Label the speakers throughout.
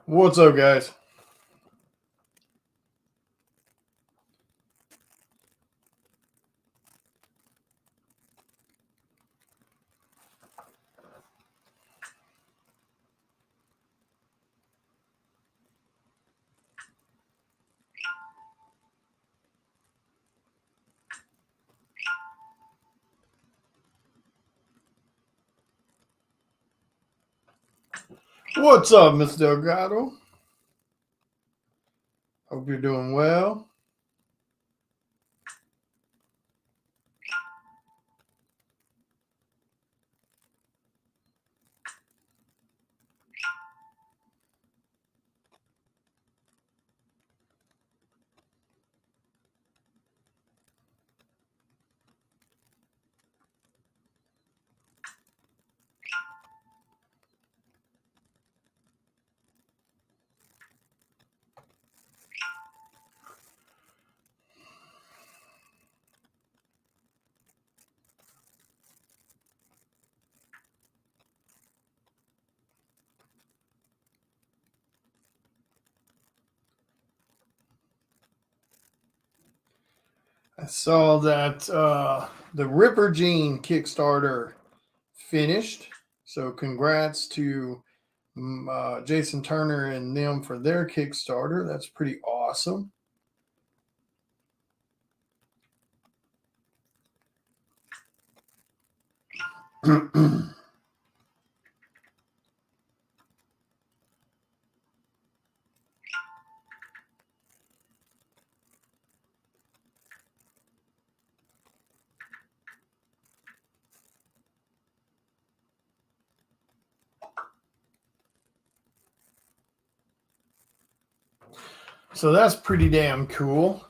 Speaker 1: What's up, guys? What's up, Miss Delgado? Hope you're doing well. I saw that the Ripper Gene Kickstarter finished. So, congrats to Jason Turner and them for their Kickstarter. That's pretty awesome. So that's pretty damn cool.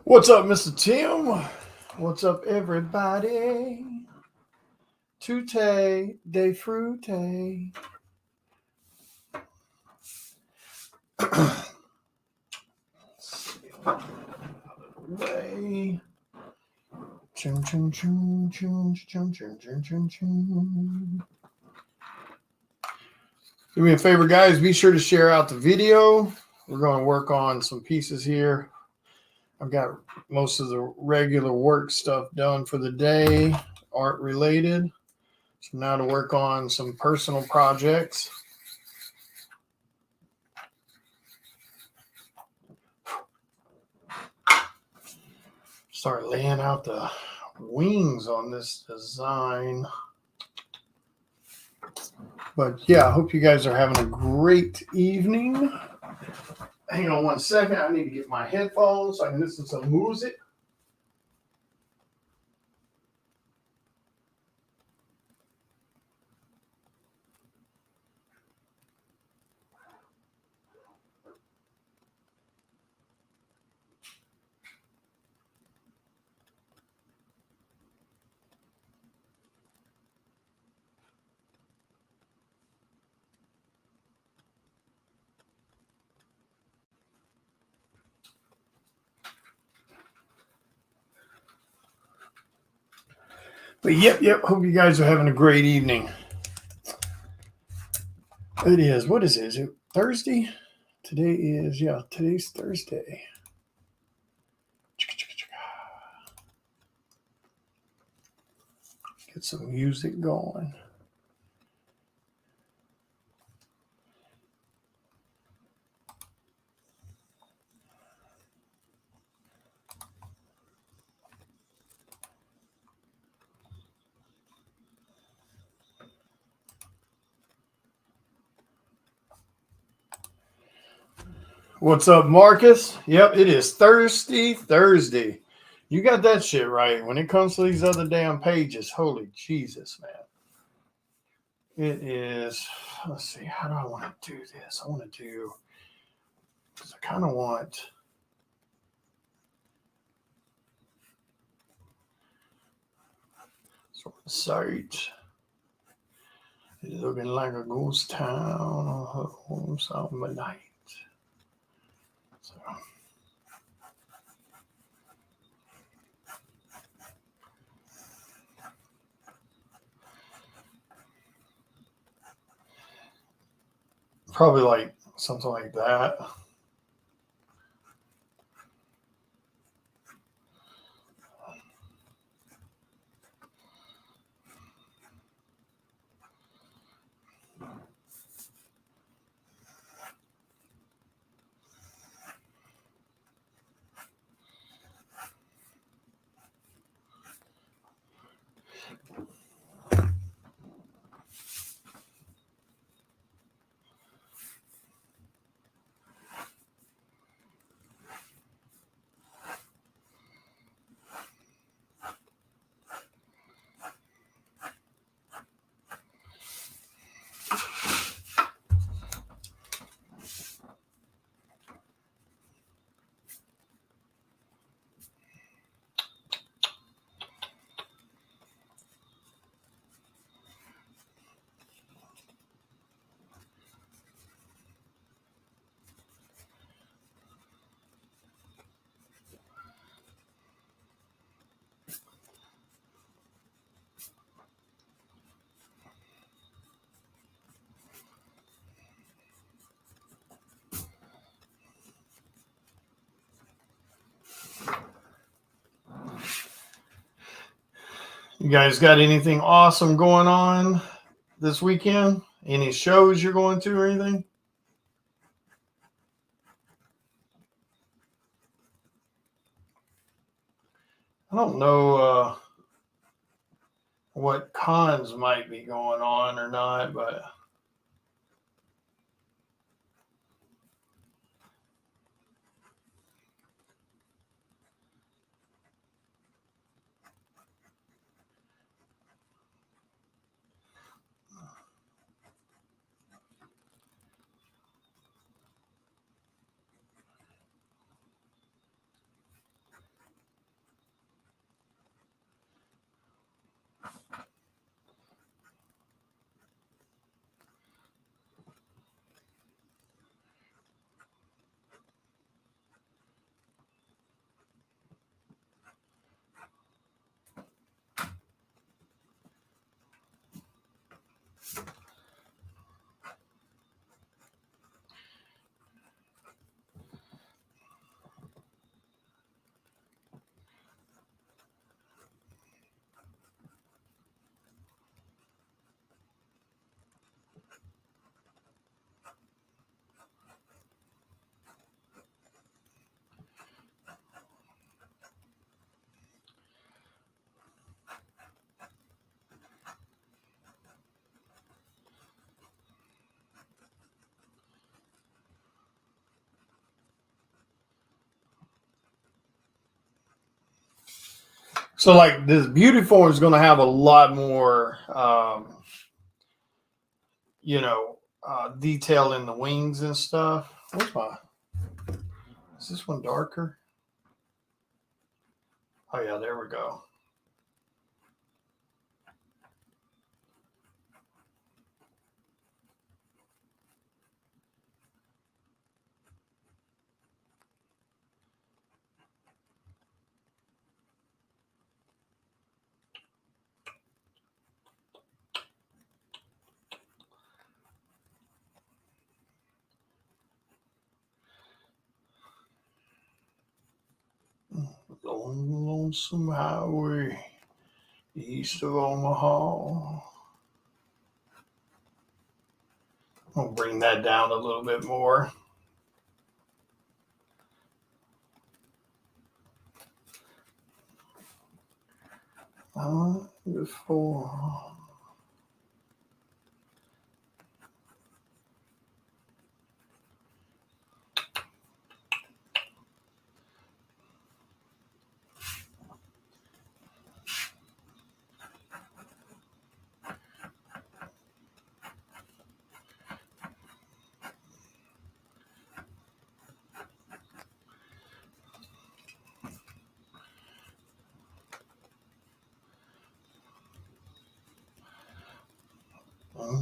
Speaker 1: What's up, Mr. Tim? What's up, everybody? Tute de fruite. Way. Chum, chum, chum, chum, chum, chum, chum, chum, chum. Do me a favor, guys. Be sure to share out the video. We're going to work on some pieces here. I've got most of the regular work stuff done for the day, art related. So now to work on some personal projects. Start laying out the wings on this design. But yeah, I hope you guys are having a great evening. Hang on one second. I need to get my headphones so I can listen to some music. But yep. Hope you guys are having a great evening. It is. What is it? Is it Thursday? Today's Thursday. Get some music going. What's up, Marcus? Yep, it is Thursday. You got that shit right. When it comes to these other damn pages, holy Jesus, man. It is, let's see, how do I want to do this? I want to do, because I kind of want, sort of site. It's looking like a ghost town on summer night. So. Probably like something like that. You guys got anything awesome going on this weekend? Any shows you're going to or anything? I don't know what cons might be going on or not, but so like this beauty form is going to have a lot more, detail in the wings and stuff. What's my? Is this one darker? Oh yeah, there we go. On the lonesome highway east of Omaha. I'll bring that down a little bit more. Before.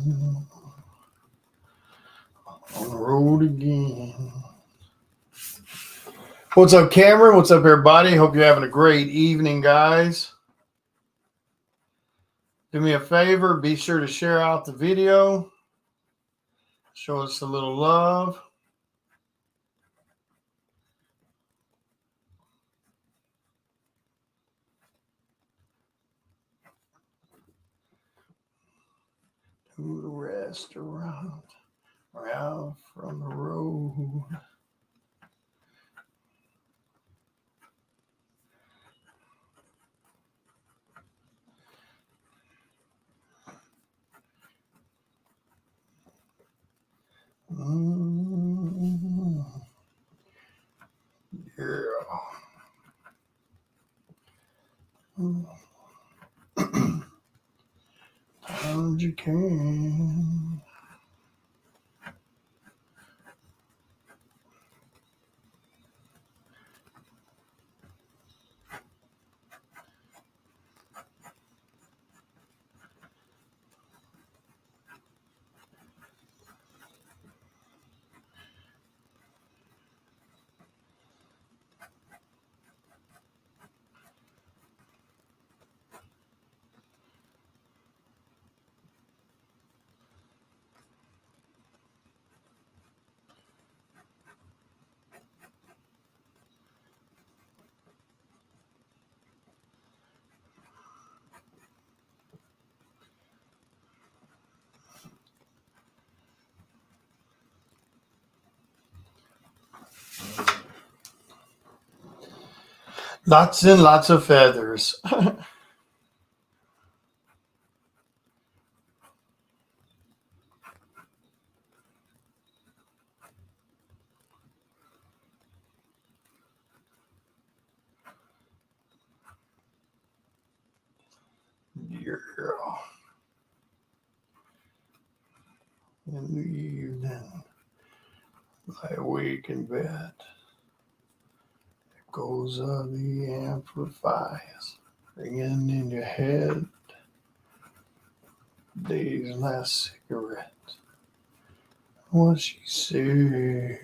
Speaker 1: On the road again. What's up, Cameron? What's up, everybody? Hope you're having a great evening, guys. Do me a favor, be sure to share out the video. Show us a little love. To the restaurant, out from the road. Yeah. Times you can. Lots and lots of feathers. Yeah. In the evening, lie awake in bed. Goes the amplifiers, ringing in your head. Day's last cigarette. What she said.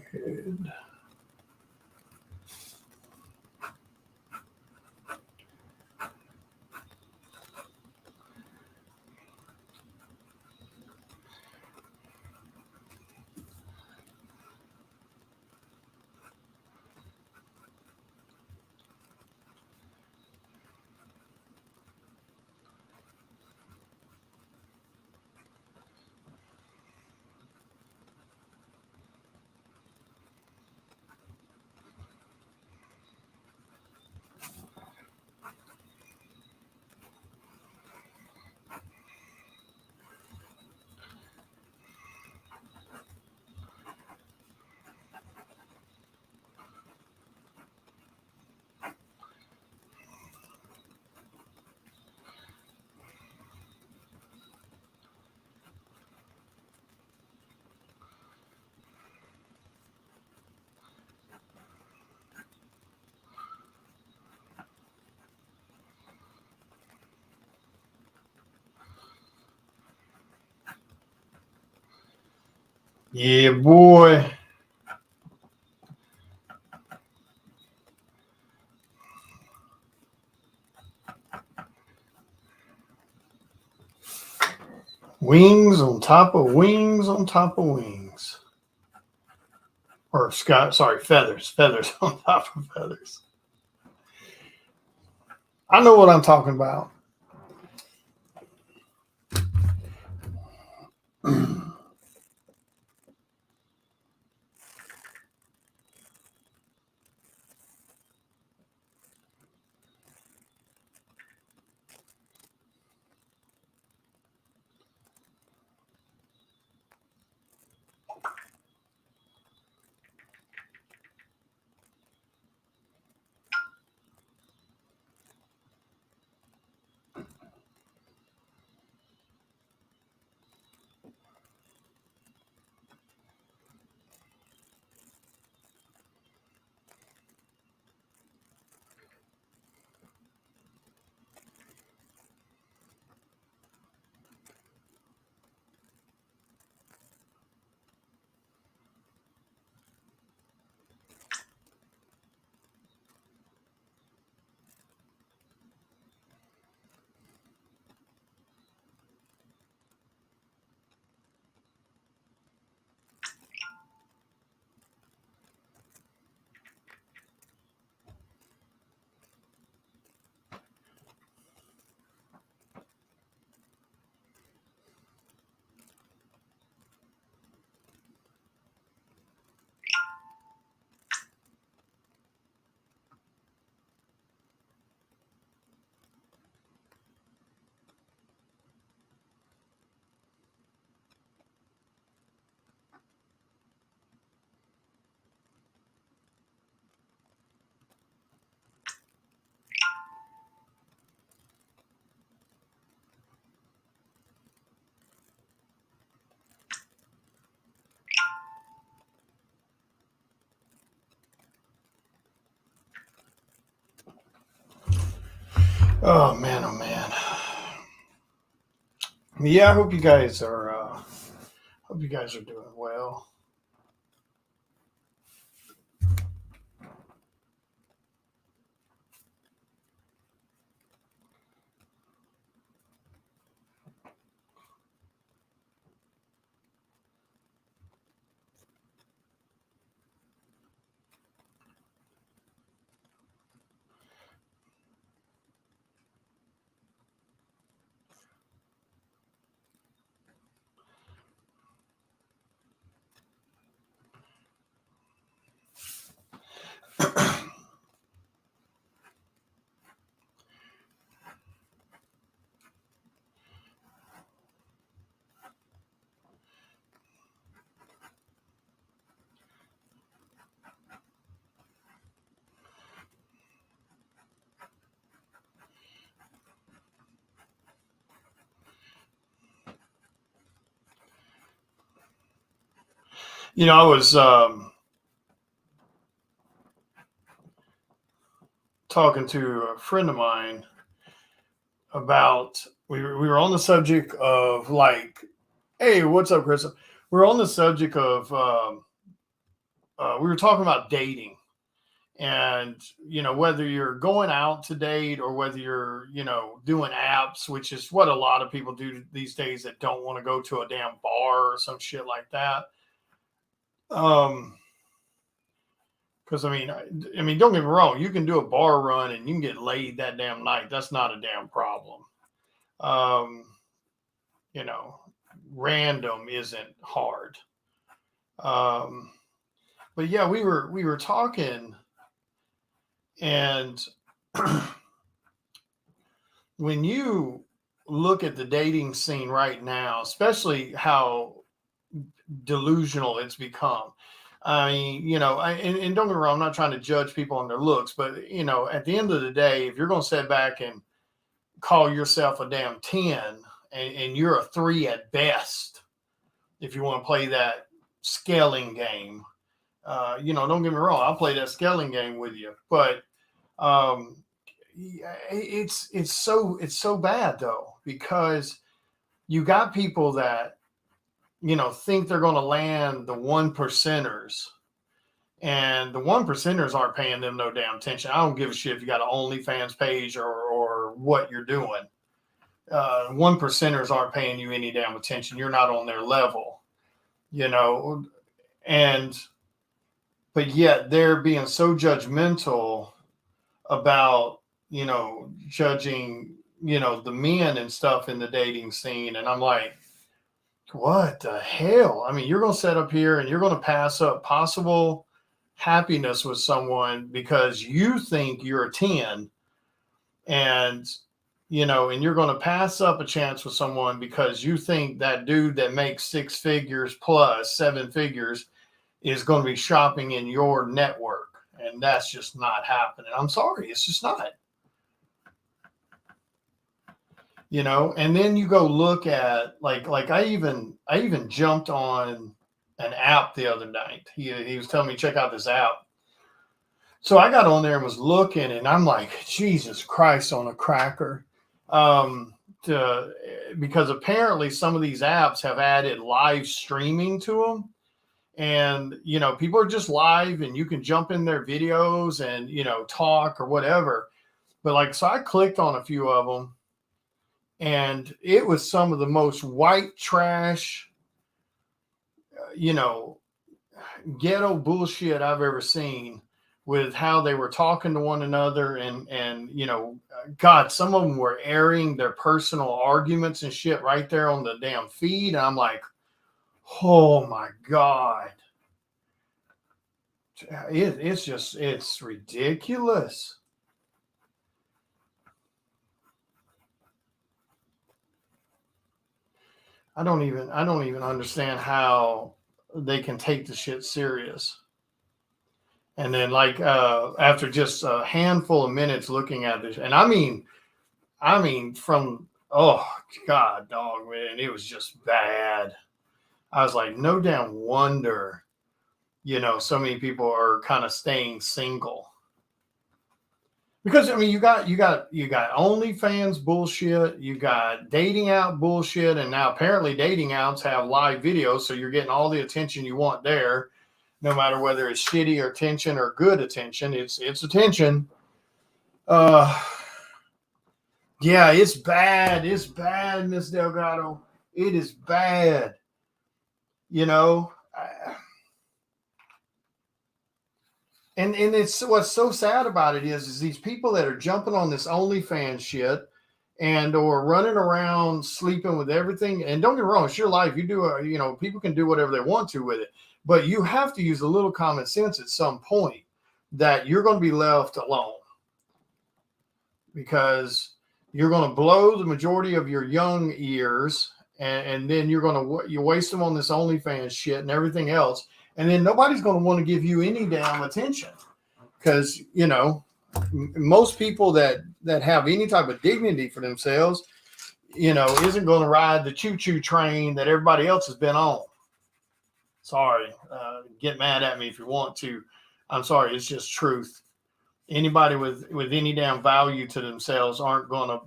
Speaker 1: Yeah, boy. Wings on top of wings on top of wings. Or feathers. Feathers on top of feathers. I know what I'm talking about. Oh man, oh man. Yeah, I hope you guys are doing well. I was talking to a friend of mine about we were on the subject of like, hey, what's up, Chris? We're on the subject of we were talking about dating, and whether you're going out to date or whether you're doing apps, which is what a lot of people do these days that don't want to go to a damn bar or some shit like that. Because I mean, don't get me wrong, you can do a bar run and you can get laid that damn night. That's not a damn problem. um you know Random isn't hard. um but yeah, we were talking, and when you look at the dating scene right now, especially how delusional it's become. I mean, and don't get me wrong, I'm not trying to judge people on their looks, but at the end of the day, if you're going to sit back and call yourself a damn 10, and you're a 3 at best, if you want to play that scaling game, don't get me wrong, I'll play that scaling game with you, but um, it's so bad though, because you got people that think they're going to land the one percenters, and the one percenters aren't paying them no damn attention. I don't give a shit if you got an OnlyFans page or what you're doing. One percenters aren't paying you any damn attention. You're not on their level, you know, and but yet they're being so judgmental about judging the men and stuff in the dating scene, and I'm like, what the hell? I mean, you're going to set up here and you're going to pass up possible happiness with someone because you think you're a 10, and and you're going to pass up a chance with someone because you think that dude that makes 6 figures plus 7 figures is going to be shopping in your network. And that's just not happening. I'm sorry, it's just not. And then you go look at like I even jumped on an app the other night. He was telling me, check out this app. So I got on there and was looking, and I'm like, Jesus Christ on a cracker. Because apparently some of these apps have added live streaming to them, and people are just live and you can jump in their videos and talk or whatever. But like, so I clicked on a few of them, and it was some of the most white trash, you know, ghetto bullshit I've ever seen, with how they were talking to one another, and God, some of them were airing their personal arguments and shit right there on the damn feed. And I'm like, oh my God. It's ridiculous. I don't even understand how they can take the shit serious. And then like after just a handful of minutes looking at this, and I mean from, oh God, dog, man, it was just bad. I was like, no damn wonder, so many people are kind of staying single. Because I mean, you got OnlyFans bullshit, you got dating out bullshit, and now apparently dating outs have live videos, so you're getting all the attention you want there, no matter whether it's shitty or attention or good attention. It's attention. Yeah, it's bad. It's bad, Miss Delgado. It is bad. You know, and it's what's so sad about it is these people that are jumping on this OnlyFans shit and or running around sleeping with everything. And don't get me wrong, it's your life. You do, people can do whatever they want to with it, but you have to use a little common sense at some point that you're going to be left alone because you're going to blow the majority of your young years, and then you're going to you waste them on this OnlyFans shit and everything else, and then nobody's going to want to give you any damn attention because most people that have any type of dignity for themselves, isn't going to ride the choo-choo train that everybody else has been on. Sorry, get mad at me if you want to. I'm sorry, it's just truth. Anybody with any damn value to themselves aren't going to,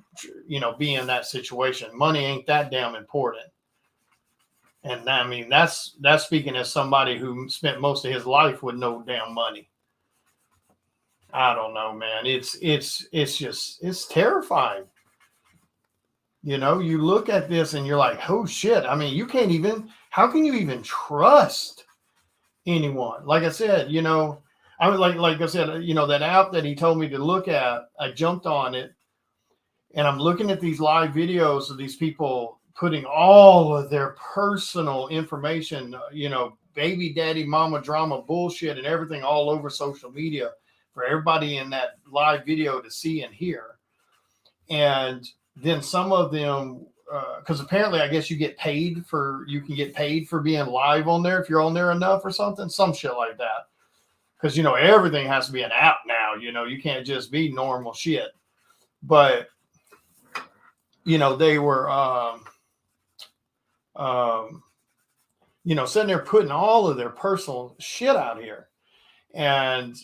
Speaker 1: be in that situation. Money ain't that damn important. And I mean, that's speaking as somebody who spent most of his life with no damn money. I don't know, man. It's terrifying. You look at this and you're like, oh shit. I mean, how can you even trust anyone? Like I said, I was like I said, that app that he told me to look at, I jumped on it and I'm looking at these live videos of these people putting all of their personal information, baby daddy, mama drama bullshit and everything all over social media for everybody in that live video to see and hear. And then some of them, because apparently I guess you can get paid for being live on there if you're on there enough or something, some shit like that. Because, everything has to be an app now. You can't just be normal shit. But, they were, sitting there putting all of their personal shit out here and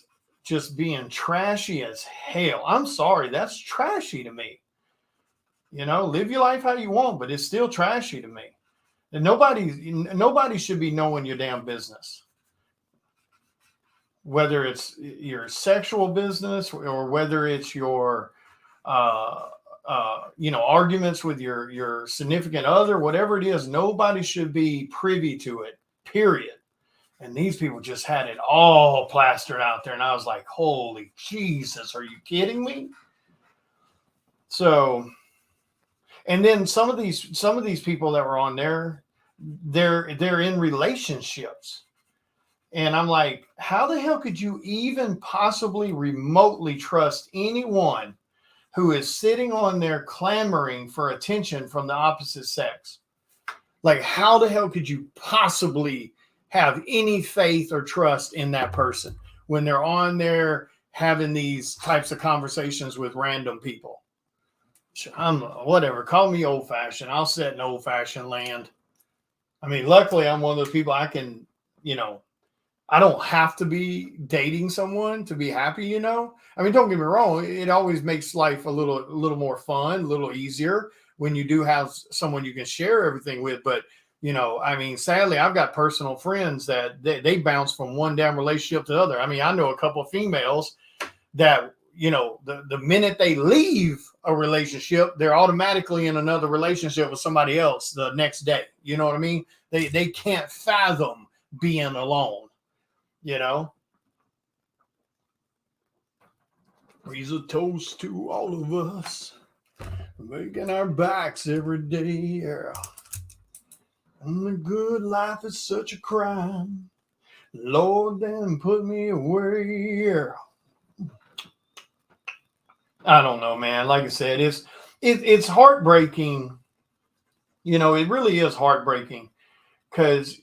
Speaker 1: just being trashy as hell. I'm sorry. That's trashy to me. Live your life how you want, but it's still trashy to me. And nobody should be knowing your damn business. Whether it's your sexual business or whether it's your, arguments with your significant other, whatever it is, nobody should be privy to it, period. And these people just had it all plastered out there. And I was like, holy Jesus, are you kidding me? So, and then some of these people that were on there, they're in relationships. And I'm like, how the hell could you even possibly remotely trust anyone who is sitting on there clamoring for attention from the opposite sex? Like, how the hell could you possibly have any faith or trust in that person when they're on there having these types of conversations with random people? Whatever, call me old fashioned. I'll sit in old fashioned land. I mean, luckily I'm one of those people I can, I don't have to be dating someone to be happy, I mean, don't get me wrong. It always makes life a little more fun, a little easier when you do have someone you can share everything with. But, I mean, sadly, I've got personal friends that they bounce from one damn relationship to the other. I mean, I know a couple of females that, the minute they leave a relationship, they're automatically in another relationship with somebody else the next day. You know what I mean? They can't fathom being alone. Raise a toast to all of us, making our backs every day. Yeah. And the good life is such a crime. Lord, then put me away. Yeah. I don't know, man. Like I said, it's heartbreaking. It really is heartbreaking because,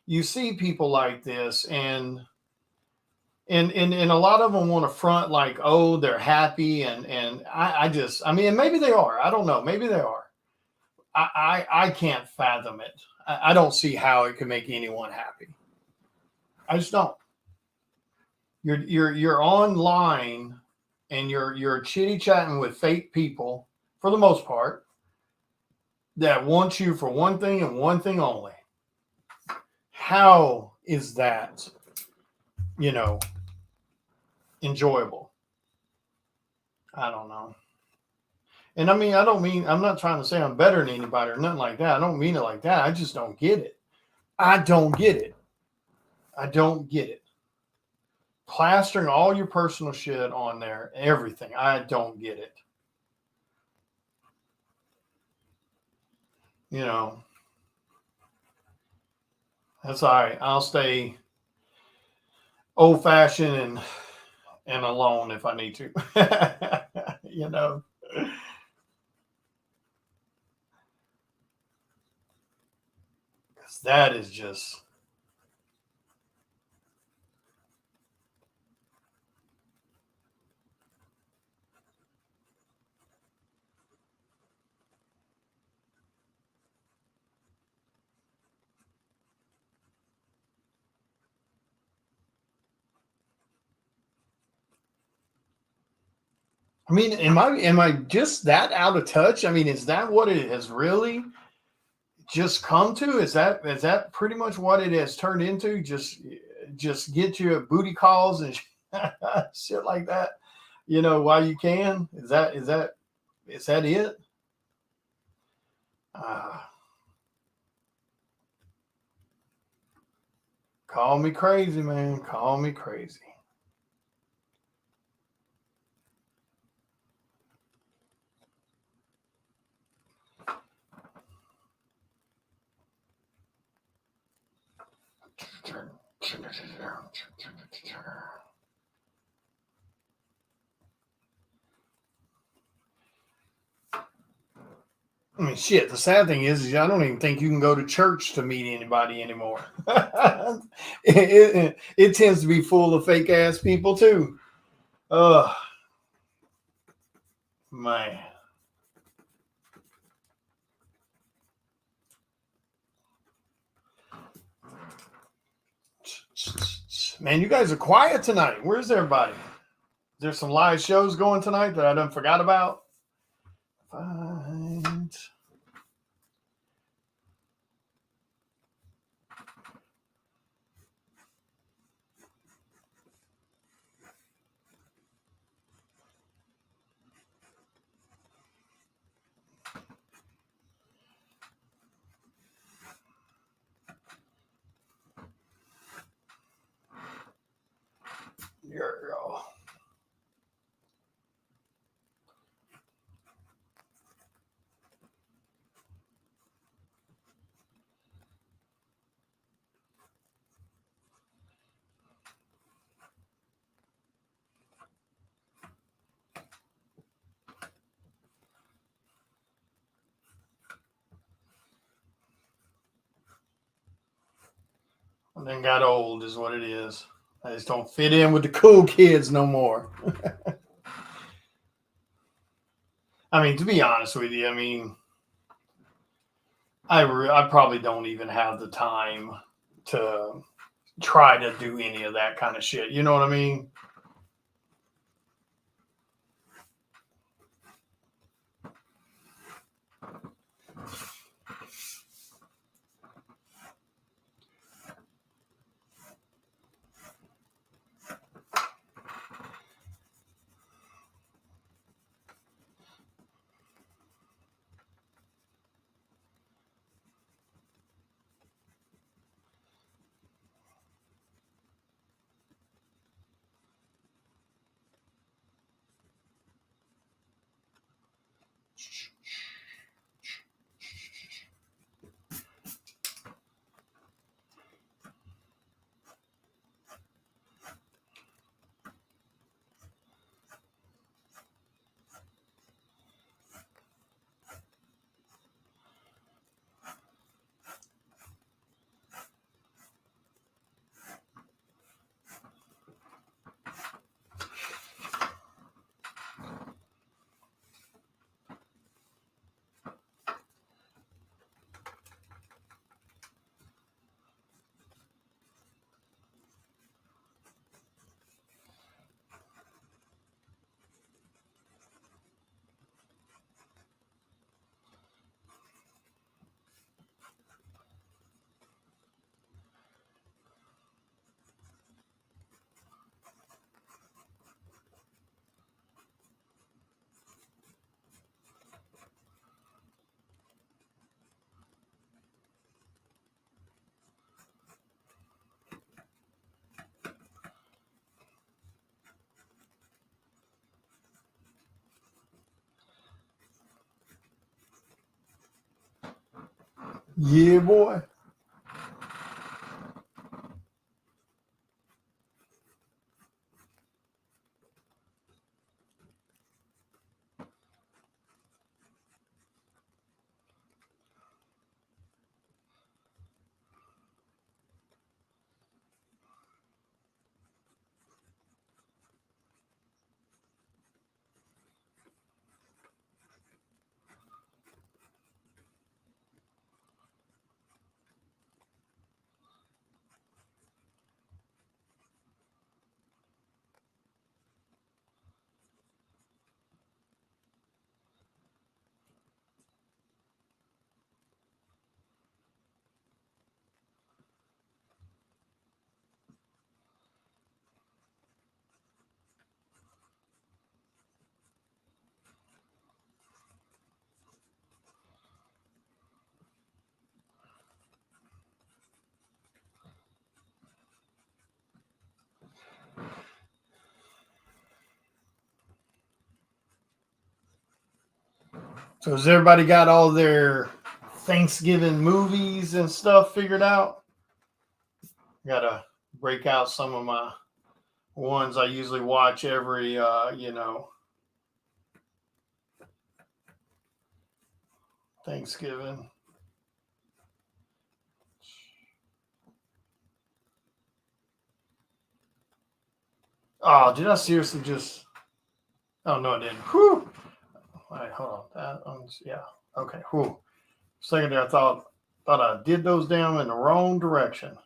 Speaker 1: you see people like this and a lot of them want to front like, oh, they're happy. And I mean, maybe they are. I don't know. Maybe they are. I can't fathom it. I don't see how it can make anyone happy. I just don't. You're online and you're chitty chatting with fake people for the most part that want you for one thing and one thing only. How is that, you know, enjoyable? I don't know. And I mean, I'm not trying to say I'm better than anybody or nothing like that. I don't mean it like that. I just don't get it. I don't get it. I don't get it. Plastering all your personal shit on there, everything. I don't get it. You know, that's all right. I'll stay old fashioned and alone if I need to. You know, because that is just. I mean, am I just that out of touch? I mean, is that what it has really just come to? Is that pretty much what it has turned into? Just get you booty calls and shit like that. You know, while you can. Is that it? Uh, Call me crazy, man. Call me crazy. I mean, shit. The sad thing is I don't even think you can go to church to meet anybody anymore. It tends to be full of fake ass people too. Oh man, man, you guys are quiet tonight. Where's everybody? There's some live shows going tonight that I done forgot about. Find. Here we go. And then got old is what it is. I just don't fit in with the cool kids no more. I mean, to be honest with you, I mean, I probably don't even have the time to try to do any of that kind of shit. You know what I mean? Yeah, boy. So has everybody got all their Thanksgiving movies and stuff figured out? Gotta break out some of my ones I usually watch every Thanksgiving. Oh, did I seriously just? Oh no, I didn't. Whew. All right, hold on. Yeah. Okay. Whew. Second there, I thought I did those down in the wrong direction.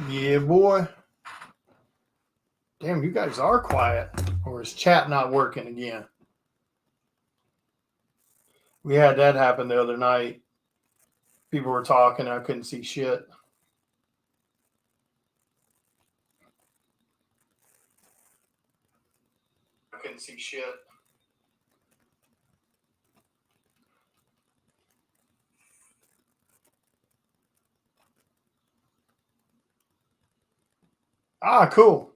Speaker 1: Yeah, boy. Damn, you guys are quiet. Or is chat not working again? We had that happen the other night. People were talking, I couldn't see shit. I couldn't see shit. Ah, cool.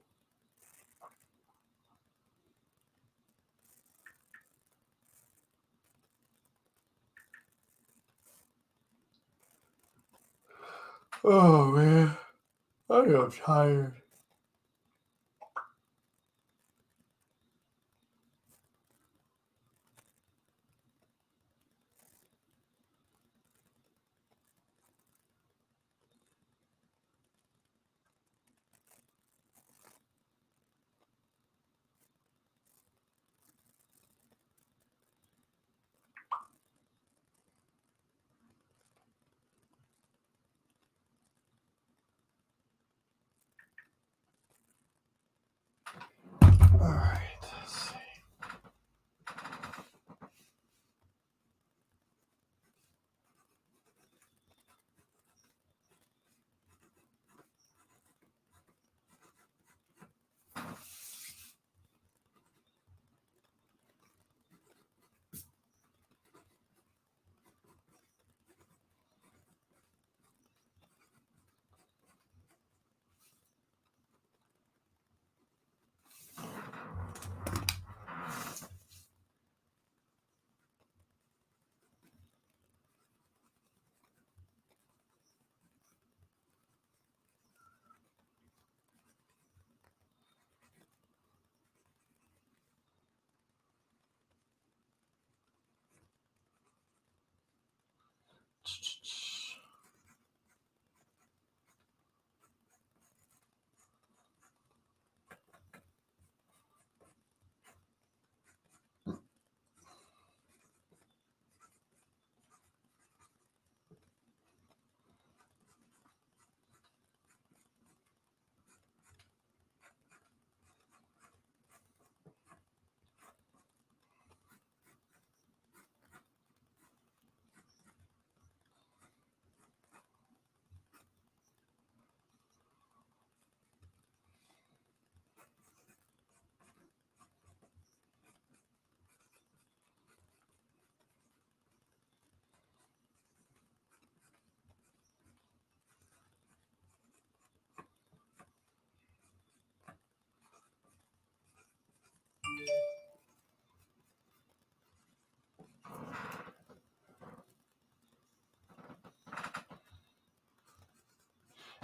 Speaker 1: Oh man, I am tired.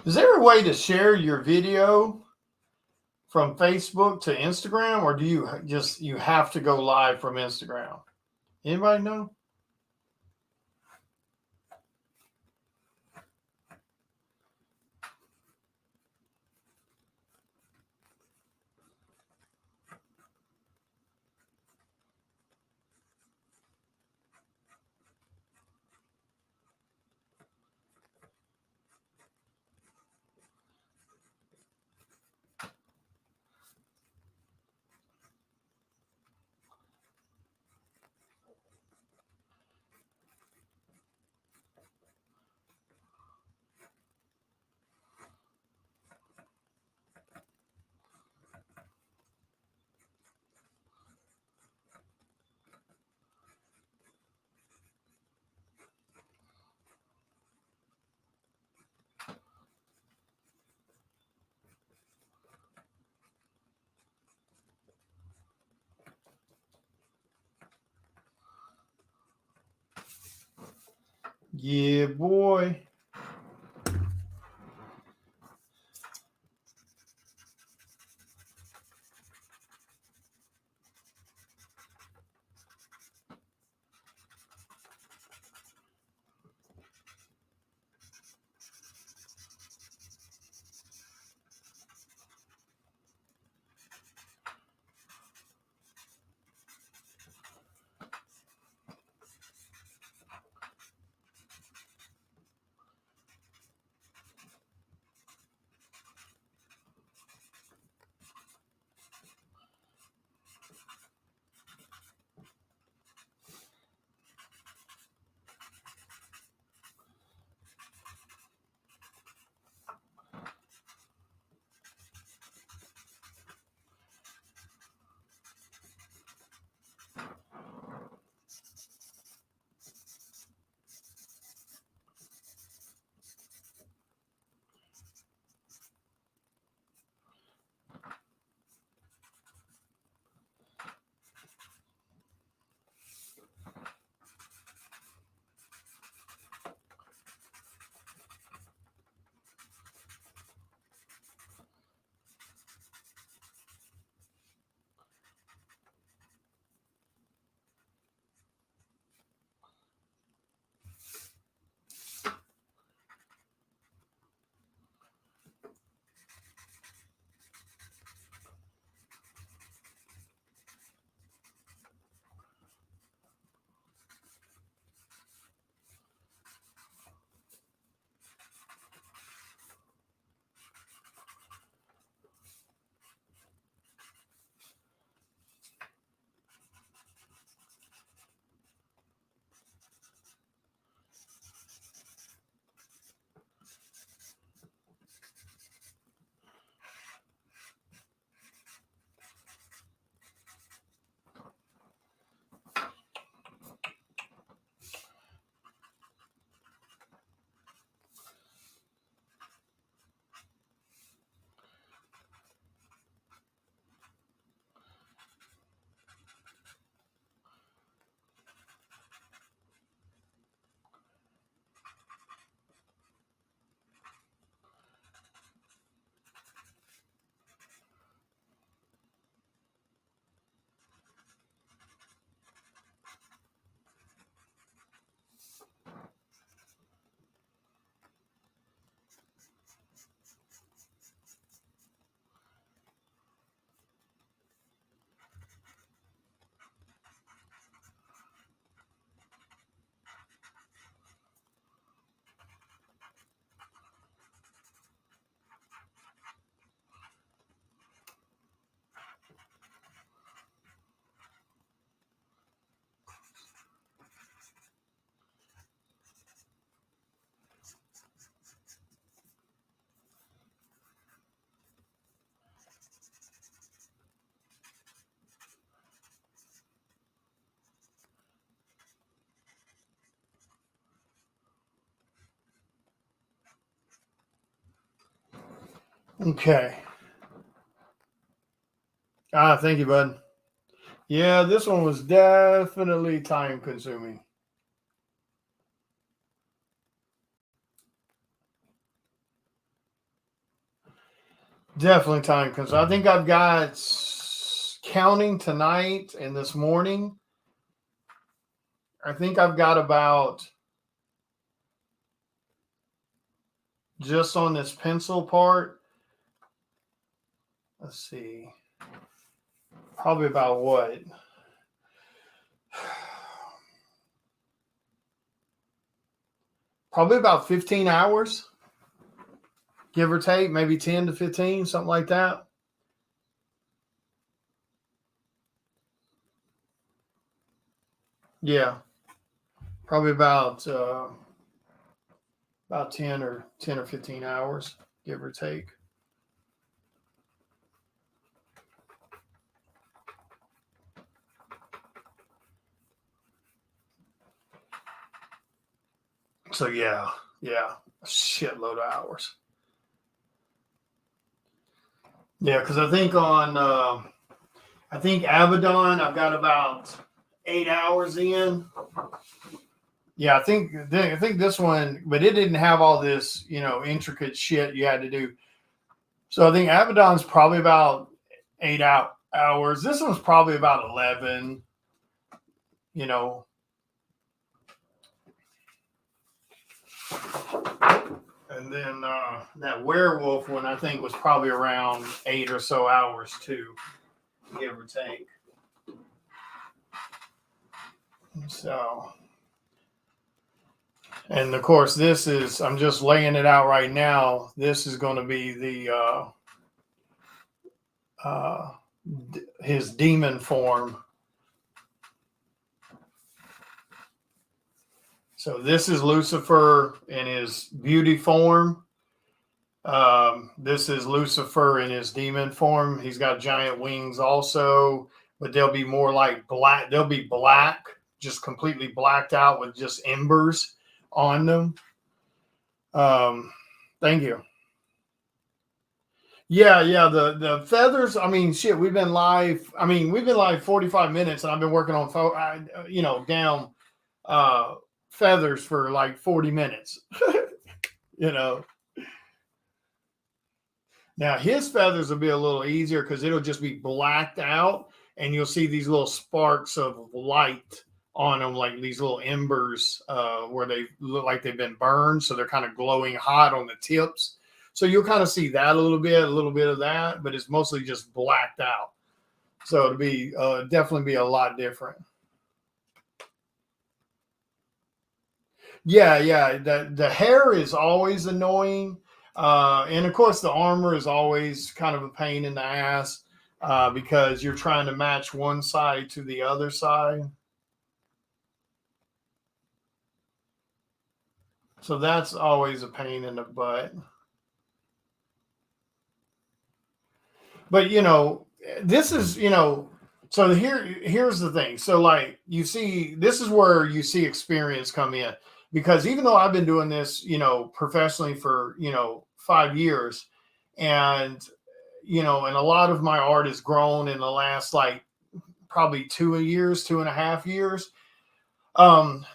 Speaker 1: Is there a way to share your video from Facebook to Instagram, or do you have to go live from Instagram? Anybody know? Yeah, boy. Okay. Thank you, bud. Yeah, this one was definitely time consuming. Definitely time consuming. I think I've got, counting tonight and this morning, I think I've got about, just on this pencil part, let's see, probably about what? Probably about 15 hours, give or take, maybe 10 to 15, something like that. Yeah, probably about 10 or 15 hours, give or take. So yeah, a shitload of hours. Yeah, because I think Abaddon, I've got about 8 hours in. Yeah, I think this one, but it didn't have all this, intricate shit you had to do. So I think Abaddon's probably about 8 hours. This one's probably about 11. You know, and then that werewolf one I think was probably around 8 or so hours too, give or take. So, and of course, this is, I'm just laying it out right now. This is going to be uh, his demon form. So this is Lucifer in his beauty form. This is Lucifer in his demon form. He's got giant wings also, but they'll be more like black. They'll be black, just completely blacked out with just embers on them. Thank you. Yeah. The feathers. I mean, shit. We've been live. I mean, we've been live 45 minutes, and I've been working on, down uh, feathers for like 40 minutes. you know. Now his feathers will be a little easier because it'll just be blacked out, and you'll see these little sparks of light on them, like these little embers, where they look like they've been burned, so they're kind of glowing hot on the tips. So you'll kind of see that a little bit of that, but it's mostly just blacked out. So it'll be definitely be a lot different. Yeah. The hair is always annoying, and of course the armor is always kind of a pain in the ass because you're trying to match one side to the other side. So that's always a pain in the butt. But this is so here's the thing. So like you see, this is where you see experience come in, because even though I've been doing this professionally for 5 years, and and a lot of my art has grown in the last like probably 2 years, 2.5 years. um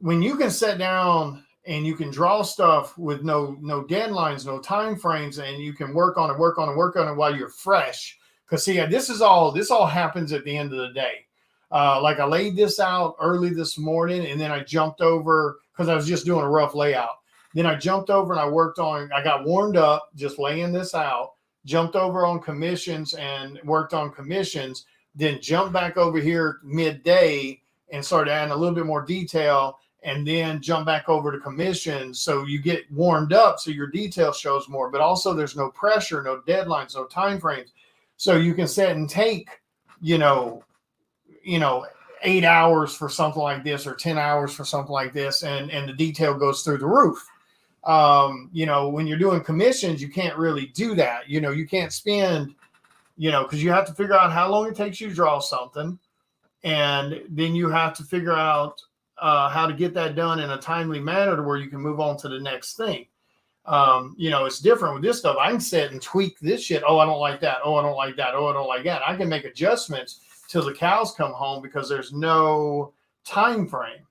Speaker 1: when you can sit down and you can draw stuff with no deadlines, no time frames, and you can work on it while you're fresh. Because see, this all happens at the end of the day. Like I laid this out early this morning, and then I jumped over because I was just doing a rough layout. Then I jumped over and I got warmed up just laying this out, jumped over on commissions and worked on commissions, then jumped back over here midday and started adding a little bit more detail, and then jump back over to commission. So you get warmed up, so your detail shows more, but also there's no pressure, no deadlines, no time frames. So you can sit and take, you know, you know, 8 hours for something like this or 10 hours for something like this, and the detail goes through the roof. When you're doing commissions, you can't really do that. You can't spend, because you have to figure out how long it takes you to draw something, and then you have to figure out how to get that done in a timely manner to where you can move on to the next thing. It's different with this stuff. I can sit and tweak this shit. Oh, I don't like that. Oh, I don't like that. Oh, I don't like that. I can make adjustments till the cows come home because there's no time frame.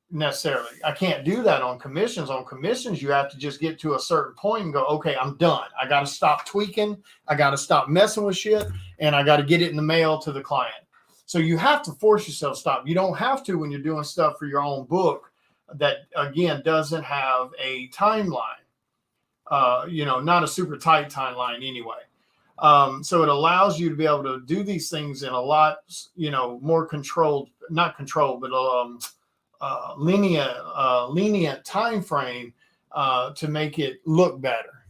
Speaker 1: necessarily. I can't do that on commissions. On commissions, you have to just get to a certain point and go, okay, I'm done. I got to stop tweaking. I got to stop messing with shit, and I got to get it in the mail to the client. So you have to force yourself to stop. You don't have to when you're doing stuff for your own book that, again, doesn't have a timeline, not a super tight timeline anyway. So it allows you to be able to do these things in a lot, more controlled, not controlled, but lenient time frame to make it look better.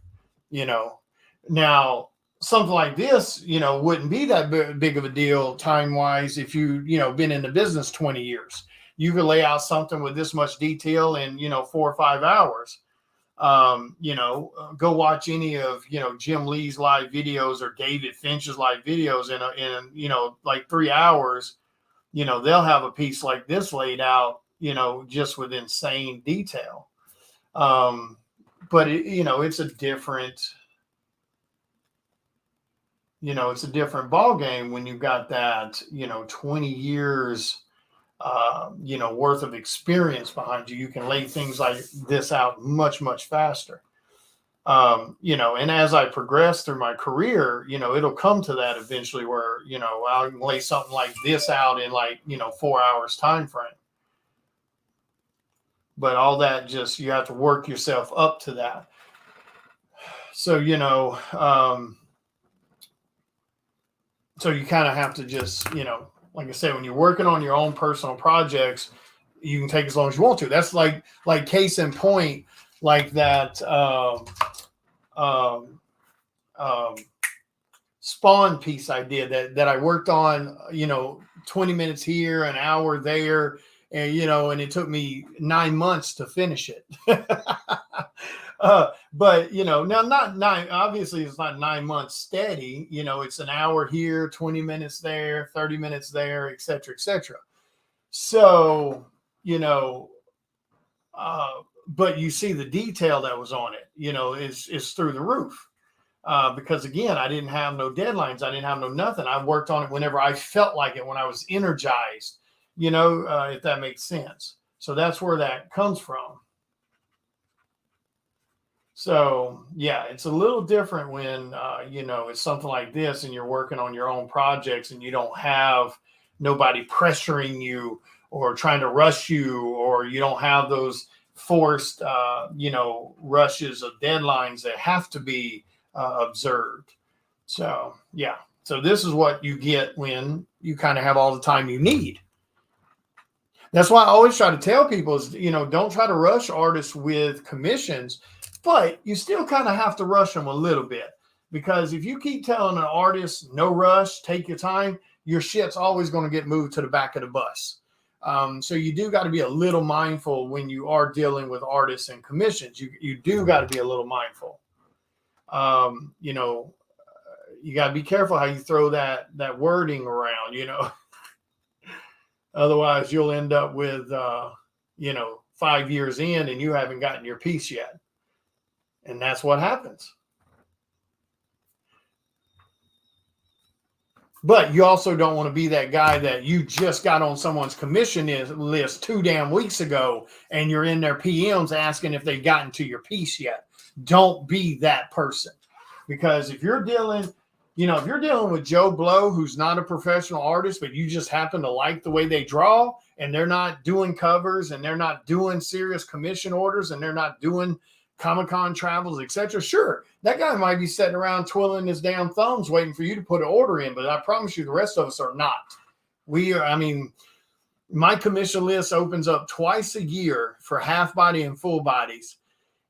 Speaker 1: Now something like this, wouldn't be that big of a deal time wise if you been in the business 20 years. You could lay out something with this much detail in 4 or 5 hours. Go watch any of Jim Lee's live videos or David Finch's live videos in like 3 hours. They'll have a piece like this laid out, just with insane detail. But it's a different, it's a different ball game when you've got that 20 years worth of experience behind you. You can lay things like this out much, much faster. And as I progress through my career, it'll come to that eventually where, I'll lay something like this out in 4 hours time frame. But all that you have to work yourself up to that. So, so you kind of have to just, like I said, when you're working on your own personal projects, you can take as long as you want to. That's like case in point, like that Spawn piece I did that I worked on, 20 minutes here, an hour there, and and it took me 9 months to finish it. But now not 9, obviously it's not 9 months steady, it's an hour here, 20 minutes there, 30 minutes there, et cetera, et cetera. So, but you see the detail that was on it, is through the roof. Because again, I didn't have no deadlines. I didn't have no nothing. I worked on it whenever I felt like it, when I was energized, if that makes sense. So that's where that comes from. So yeah, it's a little different when, it's something like this and you're working on your own projects and you don't have nobody pressuring you or trying to rush you, or you don't have those forced, rushes of deadlines that have to be observed. So yeah, so this is what you get when you kind of have all the time you need. That's why I always try to tell people is, don't try to rush artists with commissions, but you still kind of have to rush them a little bit, because if you keep telling an artist, no rush, take your time, your shit's always going to get moved to the back of the bus. So you do got to be a little mindful when you are dealing with artists and commissions. You do got to be a little mindful. You got to be careful how you throw that wording around, Otherwise you'll end up with, 5 years in and you haven't gotten your piece yet. And that's what happens. But you also don't want to be that guy that you just got on someone's commission list 2 damn weeks ago and you're in their PMs asking if they've gotten to your piece yet. Don't be that person. Because if you're dealing with Joe Blow, who's not a professional artist, but you just happen to like the way they draw, and they're not doing covers, and they're not doing serious commission orders, and they're not doing Comic-Con travels, etc. Sure, that guy might be sitting around twiddling his damn thumbs waiting for you to put an order in, but I promise you the rest of us are not. My commission list opens up twice a year for half body and full bodies.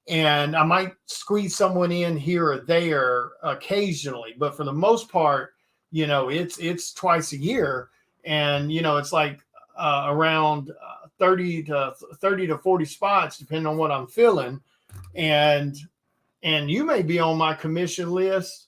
Speaker 1: And I might squeeze someone in here or there occasionally, but for the most part, it's twice a year, and it's like around 30 to 40 spots, depending on what I'm feeling, and you may be on my commission list,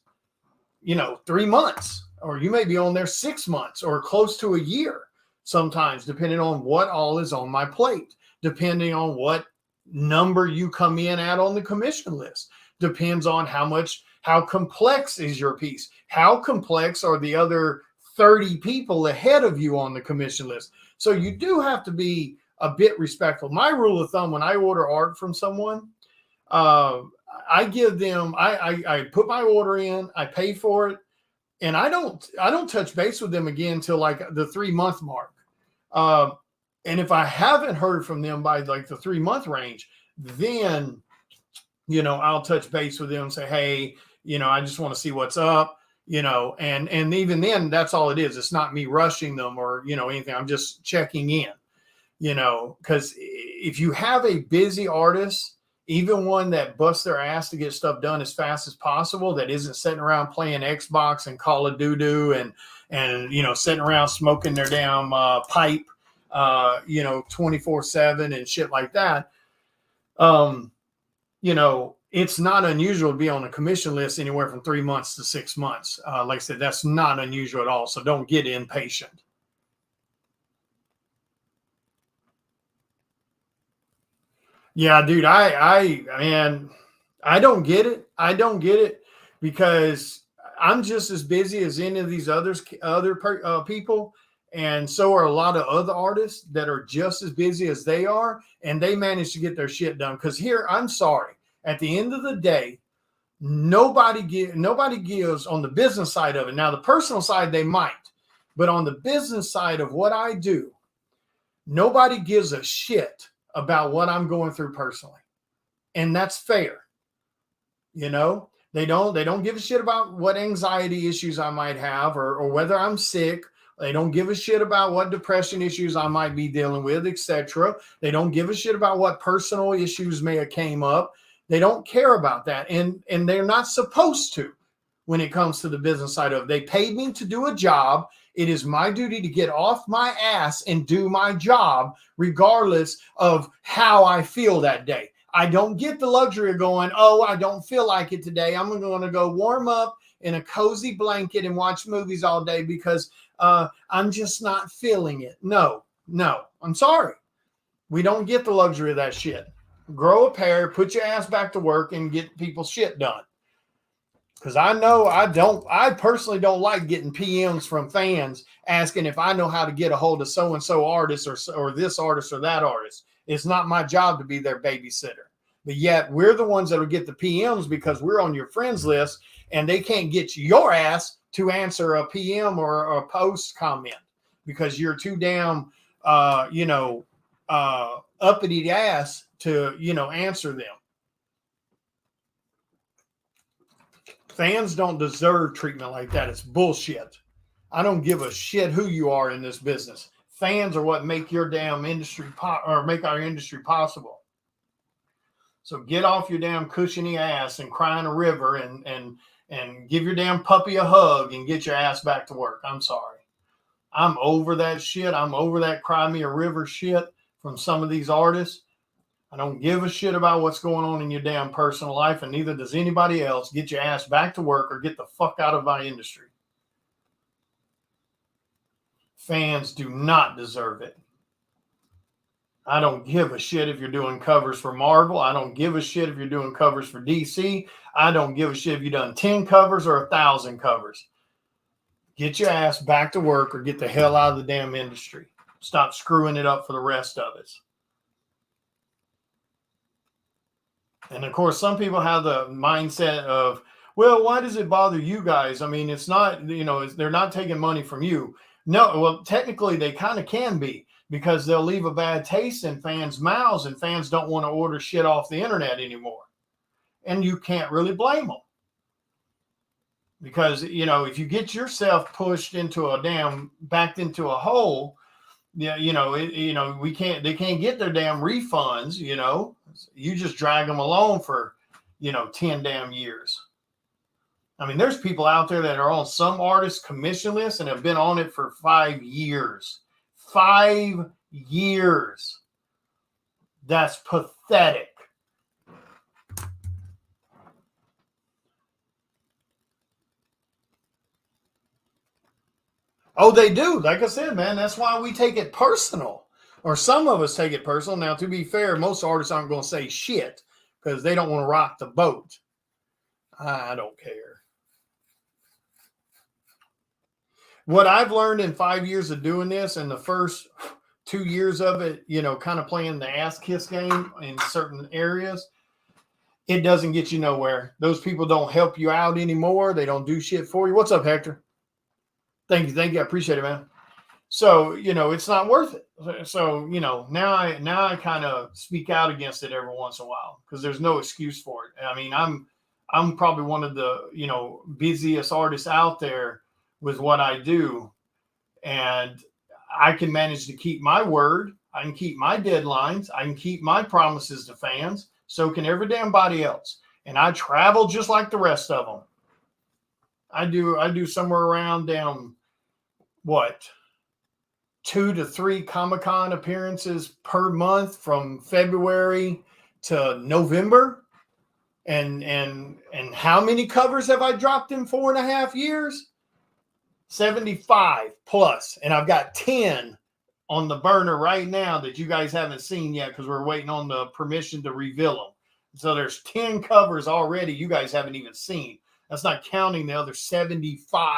Speaker 1: 3 months, or you may be on there 6 months or close to a year, sometimes, depending on what all is on my plate, depending on what number you come in at on the commission list. Depends on how complex is your piece. How complex are the other 30 people ahead of you on the commission list? So you do have to be a bit respectful. My rule of thumb when I order art from someone, I give them, I put my order in, I pay for it, and I don't touch base with them again until like the 3-month mark. And if I haven't heard from them by like the 3-month range, then, you know, I'll touch base with them and say, hey, you know, I just want to see what's up, you know, and even then that's all it is. It's not me rushing them or, you know, anything. I'm just checking in, you know, because if you have a busy artist, even one that busts their ass to get stuff done as fast as possible, that isn't sitting around playing Xbox and Call of Duty and you know, sitting around smoking their damn pipe, you know, 24/7 and shit like that. You know, it's not unusual to be on a commission list anywhere from 3 months to 6 months. Like I said, that's not unusual at all. So don't get impatient. Yeah, dude, man, I don't get it. I don't get it because I'm just as busy as any of these other people, and so are a lot of other artists that are just as busy as they are, and they manage to get their shit done. Because here, I'm sorry, at the end of the day, nobody gives on the business side of it. Now, the personal side they might, but on the business side of what I do, nobody gives a shit about what I'm going through personally. And that's fair. You know, they don't give a shit about what anxiety issues I might have or whether I'm sick. They don't give a shit about what depression issues I might be dealing with, etc. They don't give a shit about what personal issues may have came up. They don't care about that. And they're not supposed to when it comes to the business side of it. They paid me to do a job. It is my duty to get off my ass and do my job, regardless of how I feel that day. I don't get the luxury of going, oh, I don't feel like it today. I'm going to go warm up in a cozy blanket and watch movies all day because I'm just not feeling it. No, I'm sorry. We don't get the luxury of that shit. Grow a pair, put your ass back to work, and get people's shit done. Because I personally don't like getting PMs from fans asking if I know how to get a hold of so-and-so artist or this artist or that artist. It's not my job to be their babysitter. But yet we're the ones that will get the PMs because we're on your friends list and they can't get your ass to answer a PM or a post comment because you're too damn, uppity ass to, answer them. Fans don't deserve treatment like that. It's bullshit. I don't give a shit who you are in this business. Fans are what make your damn industry or make our industry possible. So get off your damn cushiony ass and cry in a river and give your damn puppy a hug and get your ass back to work. I'm sorry. I'm over that shit. I'm over that cry me a river shit from some of these artists. I don't give a shit about what's going on in your damn personal life, and neither does anybody else. Get your ass back to work or get the fuck out of my industry. Fans do not deserve it. I don't give a shit if you're doing covers for Marvel. I don't give a shit if you're doing covers for DC. I don't give a shit if you've done 10 covers or 1,000 covers. Get your ass back to work or get the hell out of the damn industry. Stop screwing it up for the rest of us. And of course, some people have the mindset of, well, why does it bother you guys? I mean, it's not, they're not taking money from you. No, well, technically they kind of can be because they'll leave a bad taste in fans' mouths and fans don't want to order shit off the internet anymore. And you can't really blame them. Because, if you get yourself pushed into backed into a hole, yeah, they can't get their damn refunds, you just drag them along for, 10 damn years. I mean, there's people out there that are on some artist commission list and have been on it for 5 years. 5 years. That's pathetic. Oh, they do. Like I said, man, that's why we take it personal. Or some of us take it personal. Now, to be fair, most artists aren't going to say shit because they don't want to rock the boat. I don't care. What I've learned in 5 years of doing this, and the first 2 years of it, kind of playing the ass kiss game in certain areas, it doesn't get you nowhere. Those people don't help you out anymore. They don't do shit for you. What's up, Hector? Thank you. I appreciate it, man. So, it's not worth it. So, now I kind of speak out against it every once in a while because there's no excuse for it. I mean, I'm probably one of the, busiest artists out there with what I do. And I can manage to keep my word. I can keep my deadlines. I can keep my promises to fans. So can every damn body else. And I travel just like the rest of them. I do somewhere around down, 2 to 3 Comic-Con appearances per month from February to November. And how many covers have I dropped in 4.5 years? 75 plus. And I've got 10 on the burner right now that you guys haven't seen yet because we're waiting on the permission to reveal them. So there's 10 covers already you guys haven't even seen. That's not counting the other 75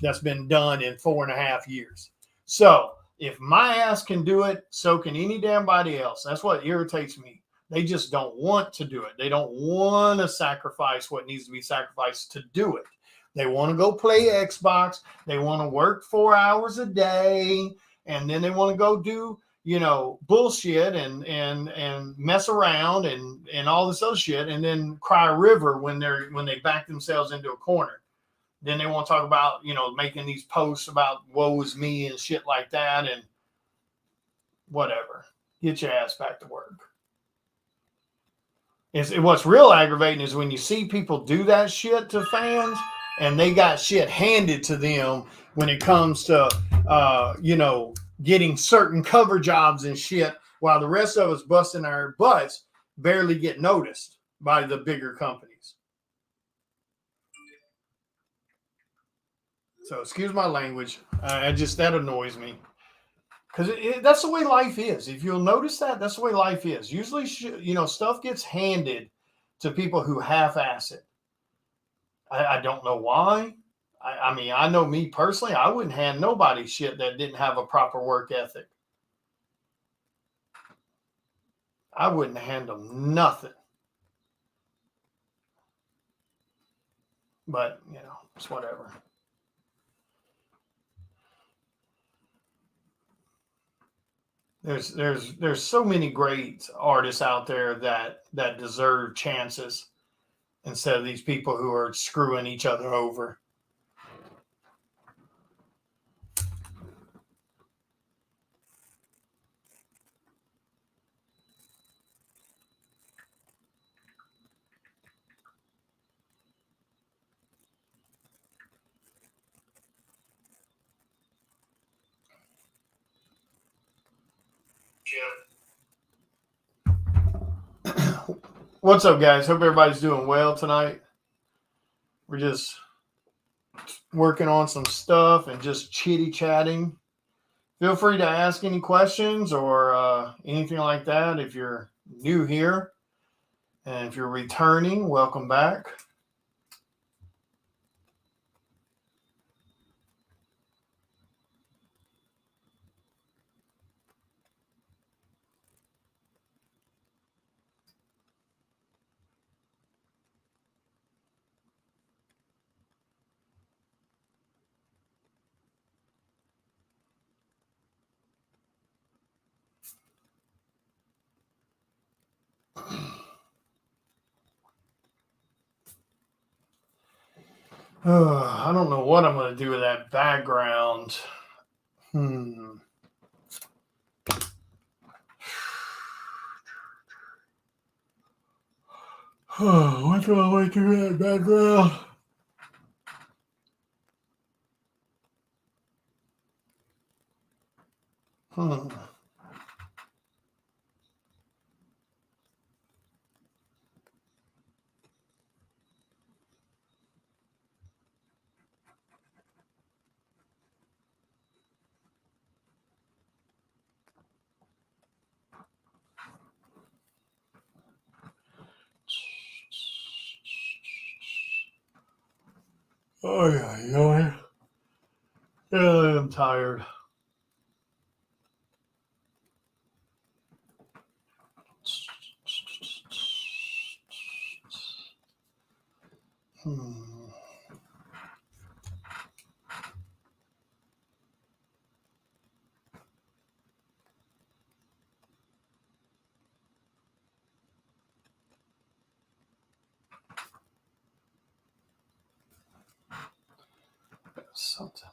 Speaker 1: that's been done in 4.5 years. So if my ass can do it, so can any damn body else. That's what irritates me. They just don't want to do it. They don't want to sacrifice what needs to be sacrificed to do it. They want to go play Xbox. They want to work 4 hours a day. And then they want to go do, bullshit and mess around and all this other shit. And then cry a river when they back themselves into a corner. Then they want to talk about, making these posts about woe is me and shit like that. And whatever. Get your ass back to work. What's real aggravating is when you see people do that shit to fans and they got shit handed to them when it comes to, getting certain cover jobs and shit while the rest of us busting our butts barely get noticed by the bigger companies. So excuse my language. That annoys me. Because that's the way life is. If you'll notice that's the way life is. Usually, stuff gets handed to people who half-ass it. I don't know why. I mean, I know me personally, I wouldn't hand nobody shit that didn't have a proper work ethic. I wouldn't hand them nothing. But, it's whatever. There's so many great artists out there that deserve chances instead of these people who are screwing each other over. What's up, guys? Hope everybody's doing well tonight. We're just working on some stuff and just chitty-chatting. Feel free to ask any questions or anything like that if you're new here. And if you're returning, welcome back. I don't know what I'm going to do with that background. What do I want to do with that background? Oh, yeah. Yeah, I'm tired. Something.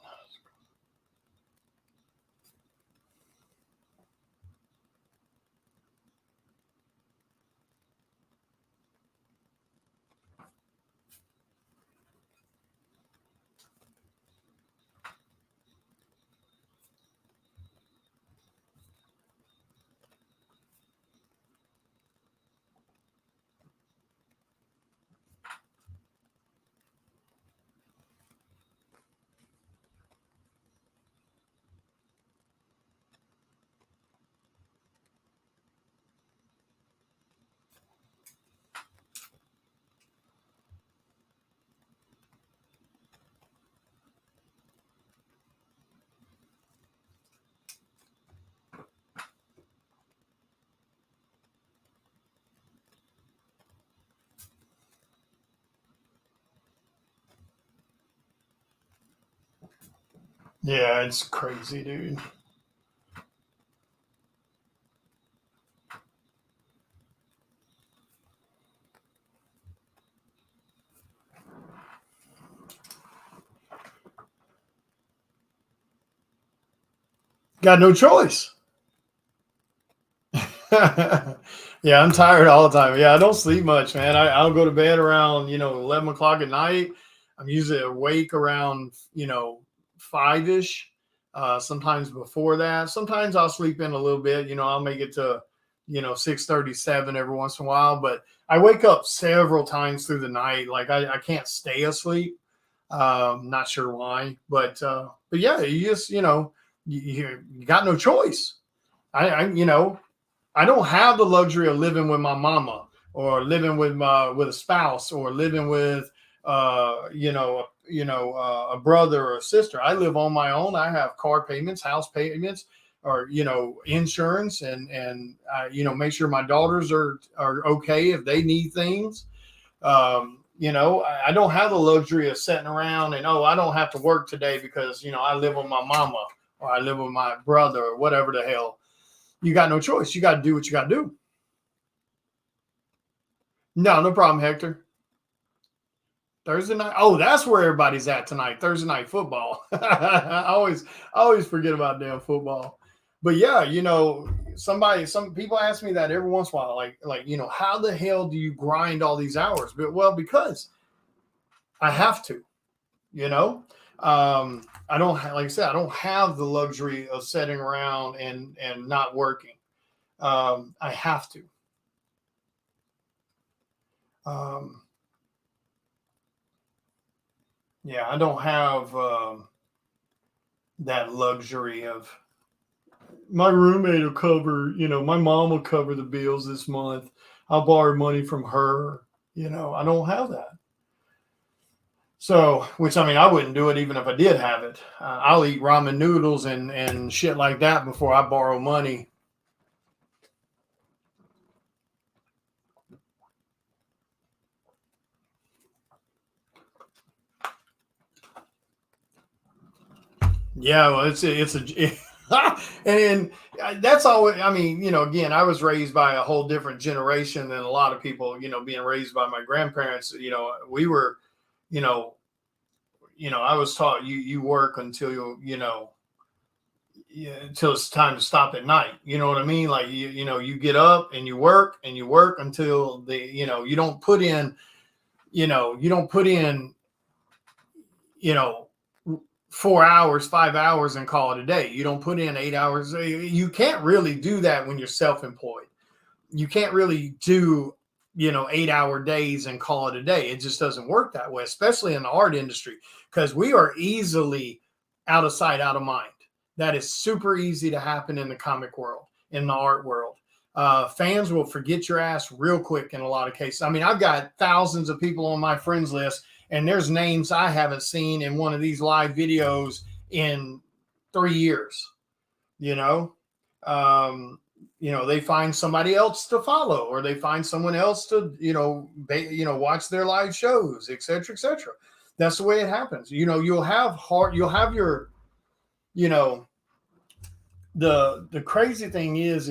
Speaker 1: Yeah, it's crazy, dude. Got no choice. Yeah, I'm tired all the time. Yeah, I don't sleep much, man. I'll go to bed around 11 o'clock at night. I'm usually awake around 5ish. Sometimes before that. Sometimes I'll sleep in a little bit. I'll make it to 6:37 every once in a while. But I wake up several times through the night. Like I can't stay asleep. Not sure why, but yeah, you just you got no choice. I don't have the luxury of living with my mama or living with a spouse or living with a brother or a sister. I live on my own. I have car payments, house payments, or insurance, and make sure my daughters are okay if they need things. I don't have the luxury of sitting around and I don't have to work today because I live with my mama or I live with my brother or whatever the hell. You got no choice. You got to do what you got to do. No problem, Hector. Thursday night. Oh, that's where everybody's at tonight. Thursday night football. I always forget about damn football. But yeah, some people ask me that every once in a while, like how the hell do you grind all these hours? But well, because I have to, you know. I don't like I said, I don't have the luxury of sitting around and not working. I have to. Um, yeah, I don't have that luxury of my roommate will cover, my mom will cover the bills this month. I'll borrow money from her. I don't have that. So, which I mean, I wouldn't do it even if I did have it. I'll eat ramen noodles and shit like that before I borrow money. Yeah, well, and that's always. I mean, again, I was raised by a whole different generation than a lot of people. Being raised by my grandparents. We were, you know, I was taught you work until until it's time to stop at night. You know what I mean? Like you get up and you work until you don't put in you don't put in you know 4 hours, 5 hours and call it a day. You don't put in 8 hours. You can't really do that when you're self-employed. You can't really do 8-hour days and call it a day. It just doesn't work that way, especially in the art industry, because we are easily out of sight, out of mind. That is super easy to happen in the comic world, in the art world. Fans will forget your ass real quick in a lot of cases. I mean, I've got thousands of people on my friends list, and there's names I haven't seen in one of these live videos in 3 years. You know, um, they find somebody else to follow, or they find someone else to, watch their live shows, et cetera, et cetera. That's the way it happens. You'll have your, the crazy thing is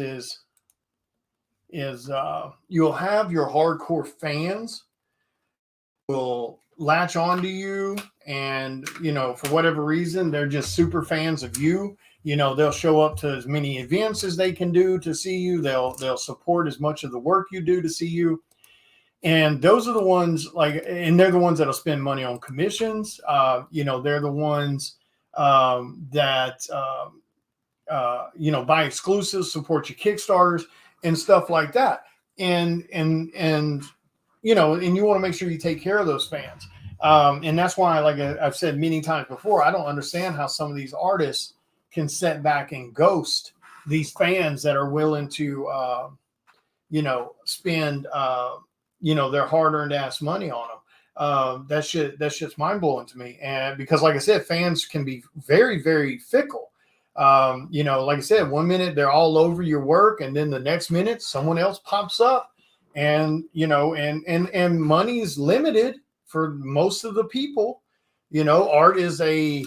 Speaker 1: you'll have your hardcore fans will latch onto you, and for whatever reason they're just super fans of you. They'll show up to as many events as they can do to see you. They'll support as much of the work you do to see you. And those are the ones, and they're the ones that'll spend money on commissions. They're the ones that buy exclusives, support your Kickstarters and stuff like that. And you want to make sure you take care of those fans. And that's why, like I've said many times before, I don't understand how some of these artists can sit back and ghost these fans that are willing to, spend, their hard-earned ass money on them. That shit's mind-blowing to me. And because, like I said, fans can be very, very fickle. Like I said, 1 minute they're all over your work, and then the next minute someone else pops up, and and money is limited for most of the people. Art is a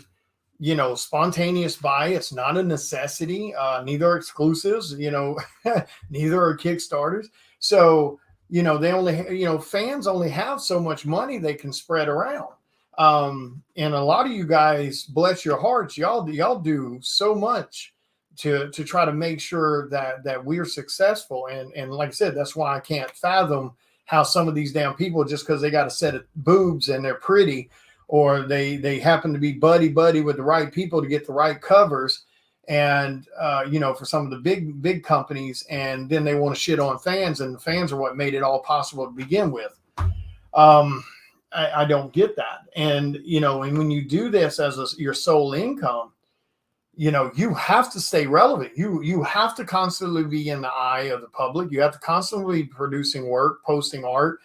Speaker 1: spontaneous buy. It's not a necessity. Neither are exclusives. Neither are Kickstarters. So they only fans only have so much money they can spread around. And a lot of you guys, bless your hearts, y'all do so much to try to make sure that we're successful. And like I said, that's why I can't fathom how some of these damn people, just because they got a set of boobs and they're pretty, or they happen to be buddy with the right people to get the right covers, and for some of the big companies, and then they want to shit on fans, and the fans are what made it all possible to begin with. I don't get that. And and when you do this as your sole income, you have to stay relevant. You have to constantly be in the eye of the public. You have to constantly be producing work, posting art,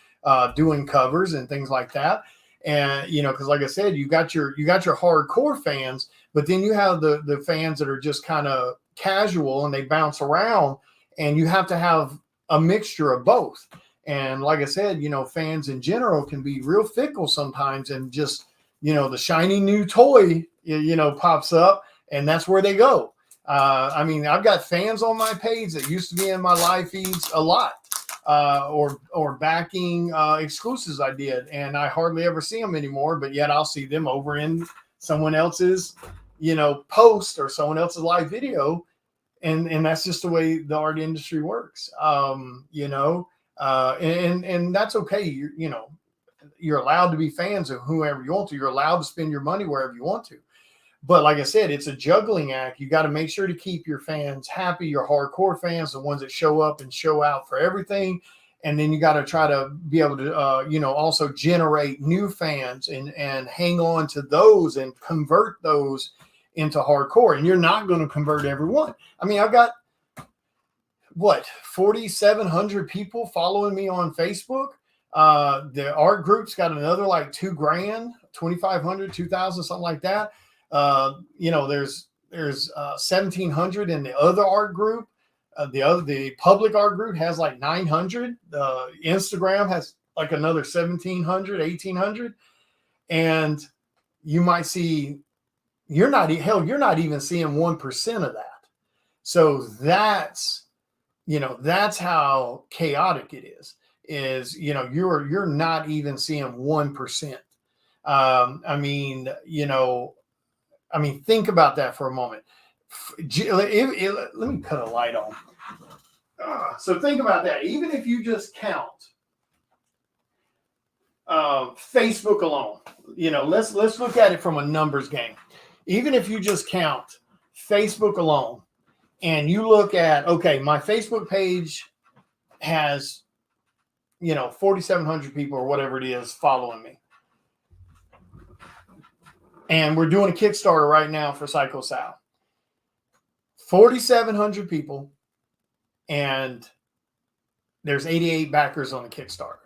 Speaker 1: doing covers and things like that. And because like I said, you got your hardcore fans, but then you have the fans that are just kind of casual and they bounce around, and you have to have a mixture of both. And like I said, fans in general can be real fickle sometimes, and just the shiny new toy pops up, and that's where they go. I've got fans on my page that used to be in my live feeds a lot, or backing exclusives I did, and I hardly ever see them anymore. But yet I'll see them over in someone else's, post or someone else's live video, and that's just the way the art industry works. And that's okay. You're allowed to be fans of whoever you want to. You're allowed to spend your money wherever you want to. But like I said, it's a juggling act. You got to make sure to keep your fans happy, your hardcore fans, the ones that show up and show out for everything. And then you got to try to be able to, also generate new fans and hang on to those and convert those into hardcore. And you're not going to convert everyone. I've got 4,700 people following me on Facebook. The art group's got another like $2,000, 2,500, 2,000, something like that. There's 1,700 in the other art group. The public art group has like 900. Instagram has like another 1,700, 1,800. And you might see, you're not even seeing 1% of that. So that's how chaotic it is, you're not even seeing 1%. Think about that for a moment. Let me cut a light on. So think about that. Even if you just count Facebook alone, let's look at it from a numbers game. Even if you just count Facebook alone, and you look at, okay, my Facebook page has, 4,700 people or whatever it is following me. And we're doing a Kickstarter right now for Psycho Sal. 4,700 people, and there's 88 backers on the Kickstarter.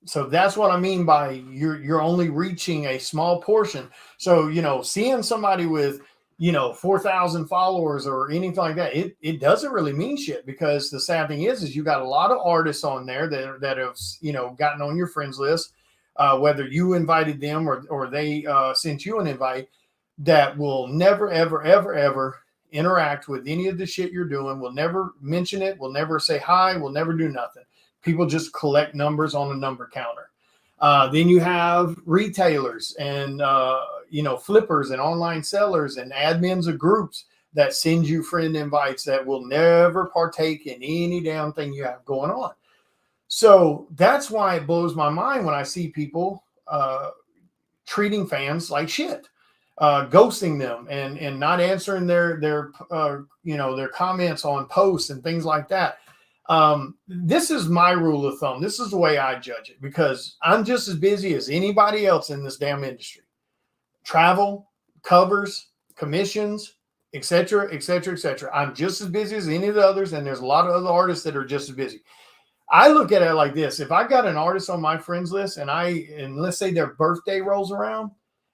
Speaker 1: So that's what I mean by you're only reaching a small portion. So, seeing somebody with, 4,000 followers or anything like that. It doesn't really mean shit, because the sad thing is you got a lot of artists on there that have, gotten on your friends list, whether you invited them or they sent you an invite, that will never, ever, ever, ever interact with any of the shit you're doing, will never mention it, will never say hi, will never do nothing. People just collect numbers on a number counter. Then you have retailers and, flippers and online sellers and admins of groups that send you friend invites that will never partake in any damn thing you have going on. So that's why it blows my mind when I see people treating fans like shit, ghosting them and not answering their comments on posts and things like that. This is my rule of thumb. This is the way I judge it, because I'm just as busy as anybody else in this damn industry. Travel, covers, commissions, etc., etc., etc. I'm just as busy as any of the others, and there's a lot of other artists that are just as busy. I look at it like this: if I got an artist on my friends list, and let's say their birthday rolls around,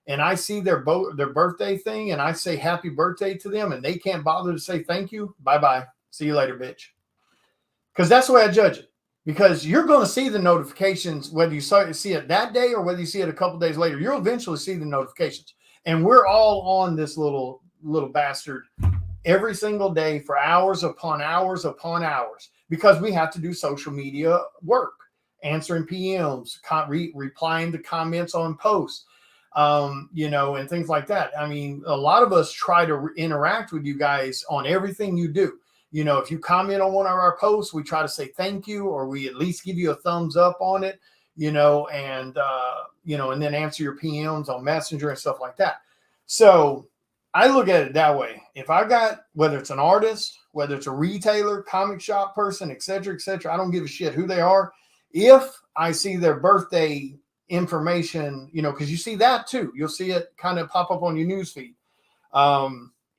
Speaker 1: and I see their birthday thing, and I say happy birthday to them, and they can't bother to say thank you, bye-bye, see you later, bitch. Because that's the way I judge it. Because you're going to see the notifications, whether you see it that day or whether you see it a couple days later. You'll eventually see the notifications. And we're all on this little bastard every single day for hours upon hours upon hours, because we have to do social media work, answering PMs, replying to comments on posts, and things like that. I mean, a lot of us try to interact with you guys on everything you do. If you comment on one of our posts, we try to say thank you, or we at least give you a thumbs up on it, and then answer your PMs on Messenger and stuff like that. So I look at it that way. If I got, whether it's an artist, whether it's a retailer, comic shop person, et cetera, I don't give a shit who they are. If I see their birthday information, because you see that too, you'll see it kind of pop up on your newsfeed.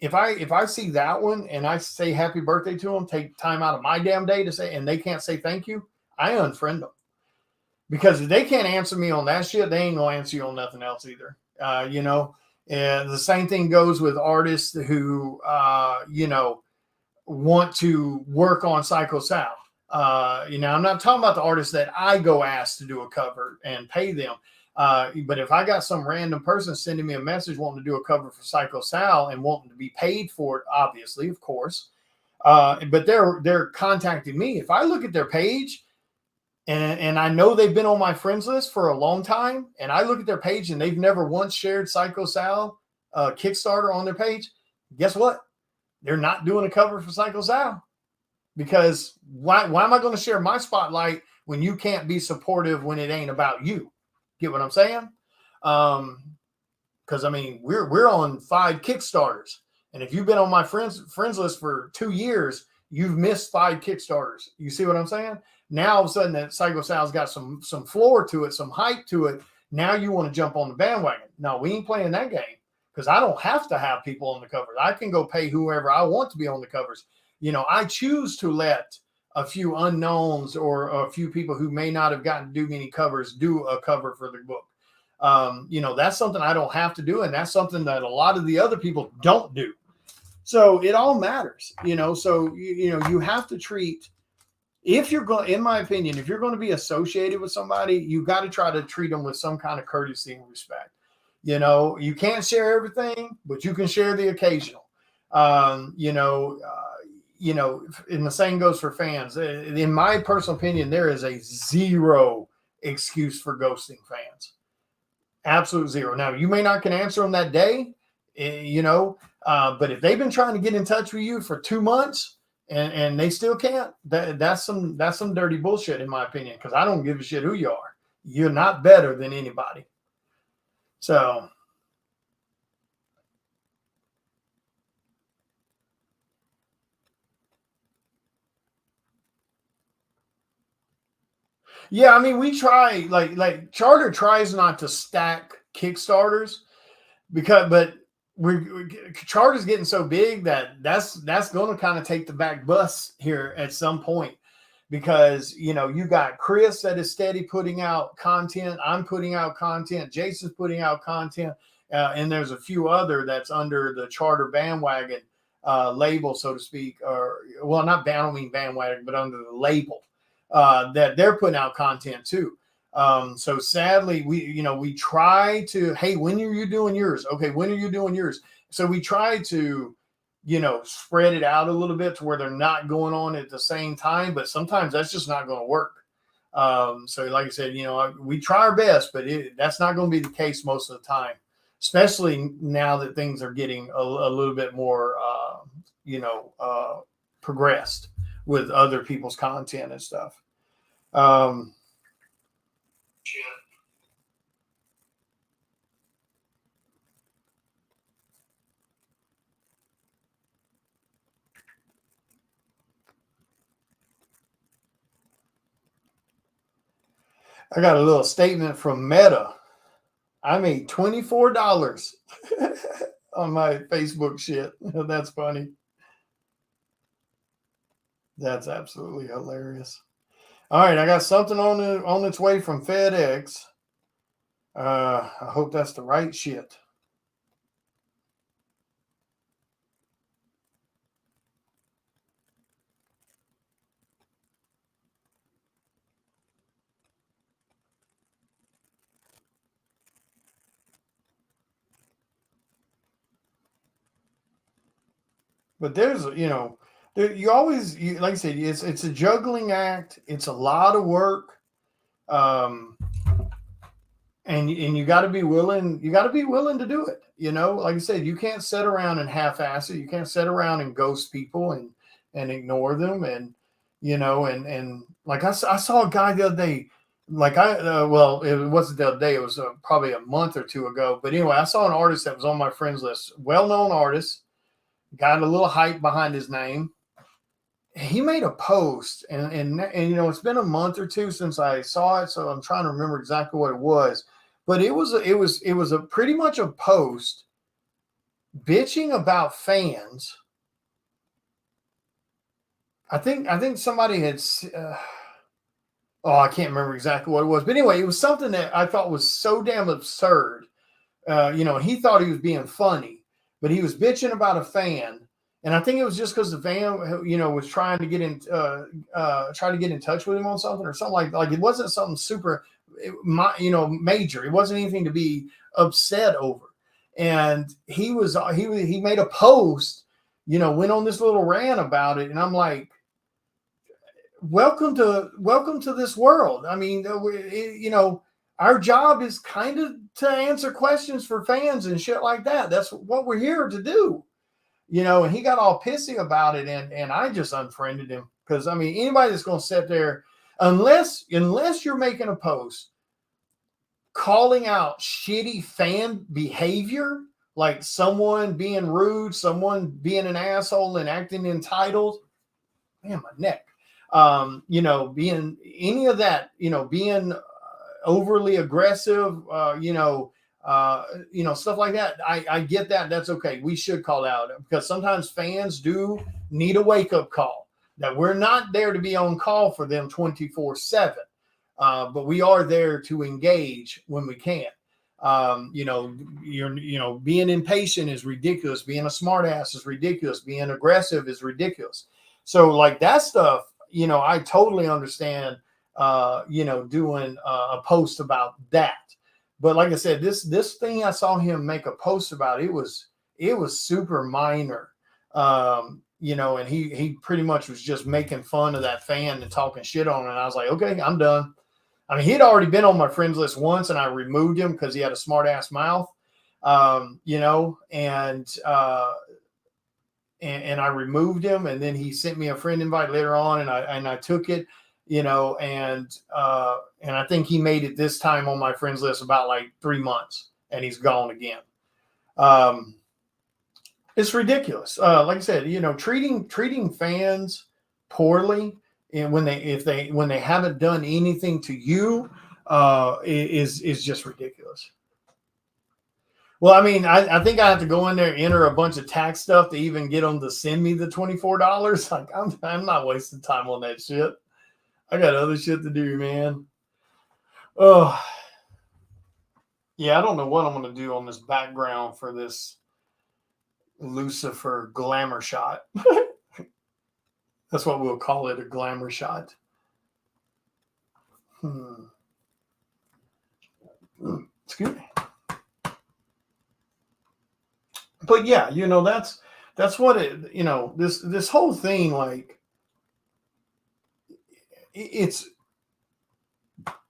Speaker 1: If I see that one and I say happy birthday to them, take time out of my damn day to say, and they can't say thank you, I unfriend them. Because if they can't answer me on that shit, they ain't gonna answer you on nothing else either. And the same thing goes with artists who want to work on Psycho Sal. I'm not talking about the artists that I go ask to do a cover and pay them. But if I got some random person sending me a message wanting to do a cover for Psycho Sal and wanting to be paid for it, obviously, of course, but they're contacting me. If I look at their page and I know they've been on my friends list for a long time, and I look at their page and they've never once shared Psycho Sal Kickstarter on their page, guess what? They're not doing a cover for Psycho Sal. Because why am I going to share my spotlight when you can't be supportive when it ain't about you? Get what I'm saying? Because I mean, we're on 5 Kickstarters, and if you've been on my friends list for 2 years, you've missed 5 Kickstarters. You see what I'm saying? Now all of a sudden that Psycho Sal's got some floor to it, some hype to it. Now you want to jump on the bandwagon. No, we ain't playing that game, because I don't have to have people on the covers. I can go pay whoever I want to be on the covers. I choose to let a few unknowns or a few people who may not have gotten to do many covers do a cover for the book. That's something I don't have to do, and that's something that a lot of the other people don't do. So it all matters, so you have to treat, if you're going, in my opinion, if you're going to be associated with somebody, you got to try to treat them with some kind of courtesy and respect. You can't share everything, but you can share the occasional. And the same goes for fans. In my personal opinion, there is a zero excuse for ghosting fans. Absolute zero. Now, you may not can answer them that day, but if they've been trying to get in touch with you for 2 months and they still can't, that's some dirty bullshit, in my opinion, because I don't give a shit who you are. You're not better than anybody. So yeah, I mean, we try, like Charter tries not to stack Kickstarters, but Charter's getting so big that's going to kind of take the back bus here at some point, because you got Chris that is steady putting out content. I'm putting out content. Jason's putting out content. and there's a few other that's under the Charter Bandwagon label, so to speak, or well, not I don't mean bandwagon, but under the label that they're putting out content too. So sadly, we try to, hey, when are you doing yours? Okay, when are you doing yours? So we try to, spread it out a little bit to where they're not going on at the same time, but sometimes that's just not going to work. So like I said, we try our best, but that's not going to be the case most of the time, especially now that things are getting a little bit more, progressed with other people's content and stuff. I got a little statement from Meta. I made $24 on my Facebook shit. That's funny. That's absolutely hilarious. All right, I got something on its way from FedEx. I hope that's the right shit. But there's, you always, like I said, it's a juggling act. It's a lot of work. And you got to be willing. You got to be willing to do it. Like I said, you can't sit around and half-ass it. You can't sit around and ghost people and ignore them. And and like I saw a guy the other day. Like well, it wasn't the other day. It was probably a month or two ago. But anyway, I saw an artist that was on my friends list. Well-known artist, got a little hype behind his name. He made a post, and it's been a month or two since I saw it, so I'm trying to remember exactly what it was. But it was a pretty much a post bitching about fans. I think somebody had. I can't remember exactly what it was, but anyway, it was something that I thought was so damn absurd. He thought he was being funny, but he was bitching about a fan. And I think it was just because the fan, was trying to get in touch with him on something or something like it wasn't something super, major. It wasn't anything to be upset over. And he made a post, went on this little rant about it, and I'm like, welcome to this world. I mean, our job is kind of to answer questions for fans and shit like that. That's what we're here to do. And he got all pissy about it, and I just unfriended him because I mean anybody that's going to sit there, unless you're making a post calling out shitty fan behavior, like someone being rude, someone being an asshole and acting entitled, man, my neck, being any of that, being overly aggressive, stuff like that. I get that. That's okay. We should call out because sometimes fans do need a wake up call that we're not there to be on call for them 24/7. But we are there to engage when we can. Being impatient is ridiculous. Being a smartass is ridiculous. Being aggressive is ridiculous. So like that stuff, I totally understand, doing a post about that. But like I said, this thing I saw him make a post about, it was super minor, and he pretty much was just making fun of that fan and talking shit on it. And I was like, okay, I'm done. I mean, he'd already been on my friends list once, and I removed him because he had a smart ass mouth, and I removed him, and then he sent me a friend invite later on, and I took it. And I think he made it this time on my friends list about like 3 months, and he's gone again. It's ridiculous. Like I said, treating fans poorly, and when they haven't done anything to you, is just ridiculous. Well, I mean, I think I have to go in there and enter a bunch of tax stuff to even get them to send me the $24. Like I'm not wasting time on that shit. I got other shit to do, man. Oh, Yeah, I don't know what I'm going to do on this background for this Lucifer glamour shot. That's what we'll call it, a glamour shot. Excuse me. But yeah, that's what it, this whole thing, like, it's,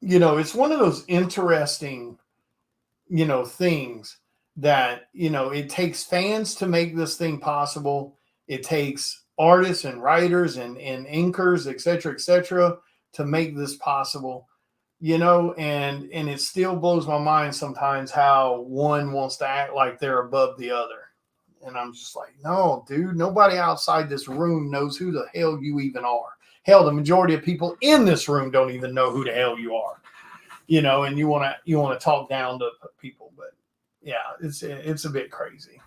Speaker 1: it's one of those interesting, things that, it takes fans to make this thing possible. It takes artists and writers and inkers, et cetera, to make this possible, and it still blows my mind sometimes how one wants to act like they're above the other. And I'm just like, no, dude, nobody outside this room knows who the hell you even are. Hell, the majority of people in this room don't even know who the hell you are, and you want to talk down to people. But yeah, it's a bit crazy.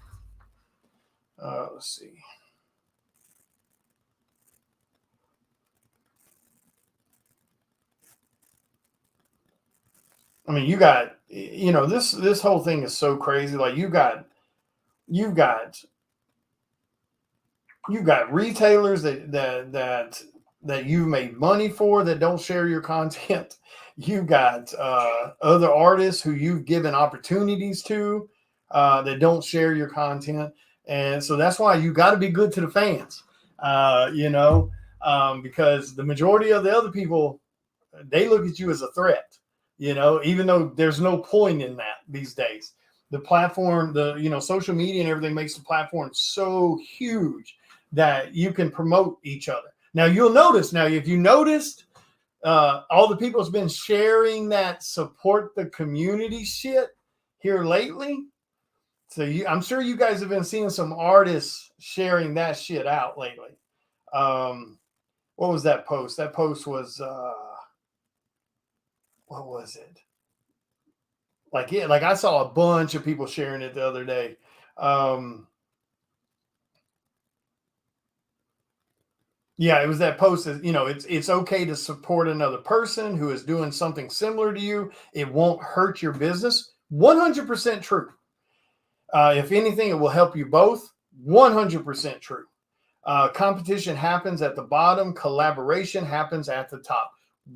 Speaker 1: Let's see. I mean, you got, this whole thing is so crazy. Like you've got retailers that you've made money for that don't share your content. You've got other artists who you've given opportunities to that don't share your content. And so that's why you got to be good to the fans, because the majority of the other people, they look at you as a threat, even though there's no point in that these days. The platform, social media and everything makes the platform so huge that you can promote each other. Now you'll notice, if you noticed, all the people that's been sharing that support the community shit here lately. So I'm sure you guys have been seeing some artists sharing that shit out lately. What was that post? That post was, what was it? Like I saw a bunch of people sharing it the other day. Yeah, it was that post that, it's okay to support another person who is doing something similar to you. It won't hurt your business. 100% true. If anything, it will help you both. 100% true. Competition happens at the bottom. Collaboration happens at the top.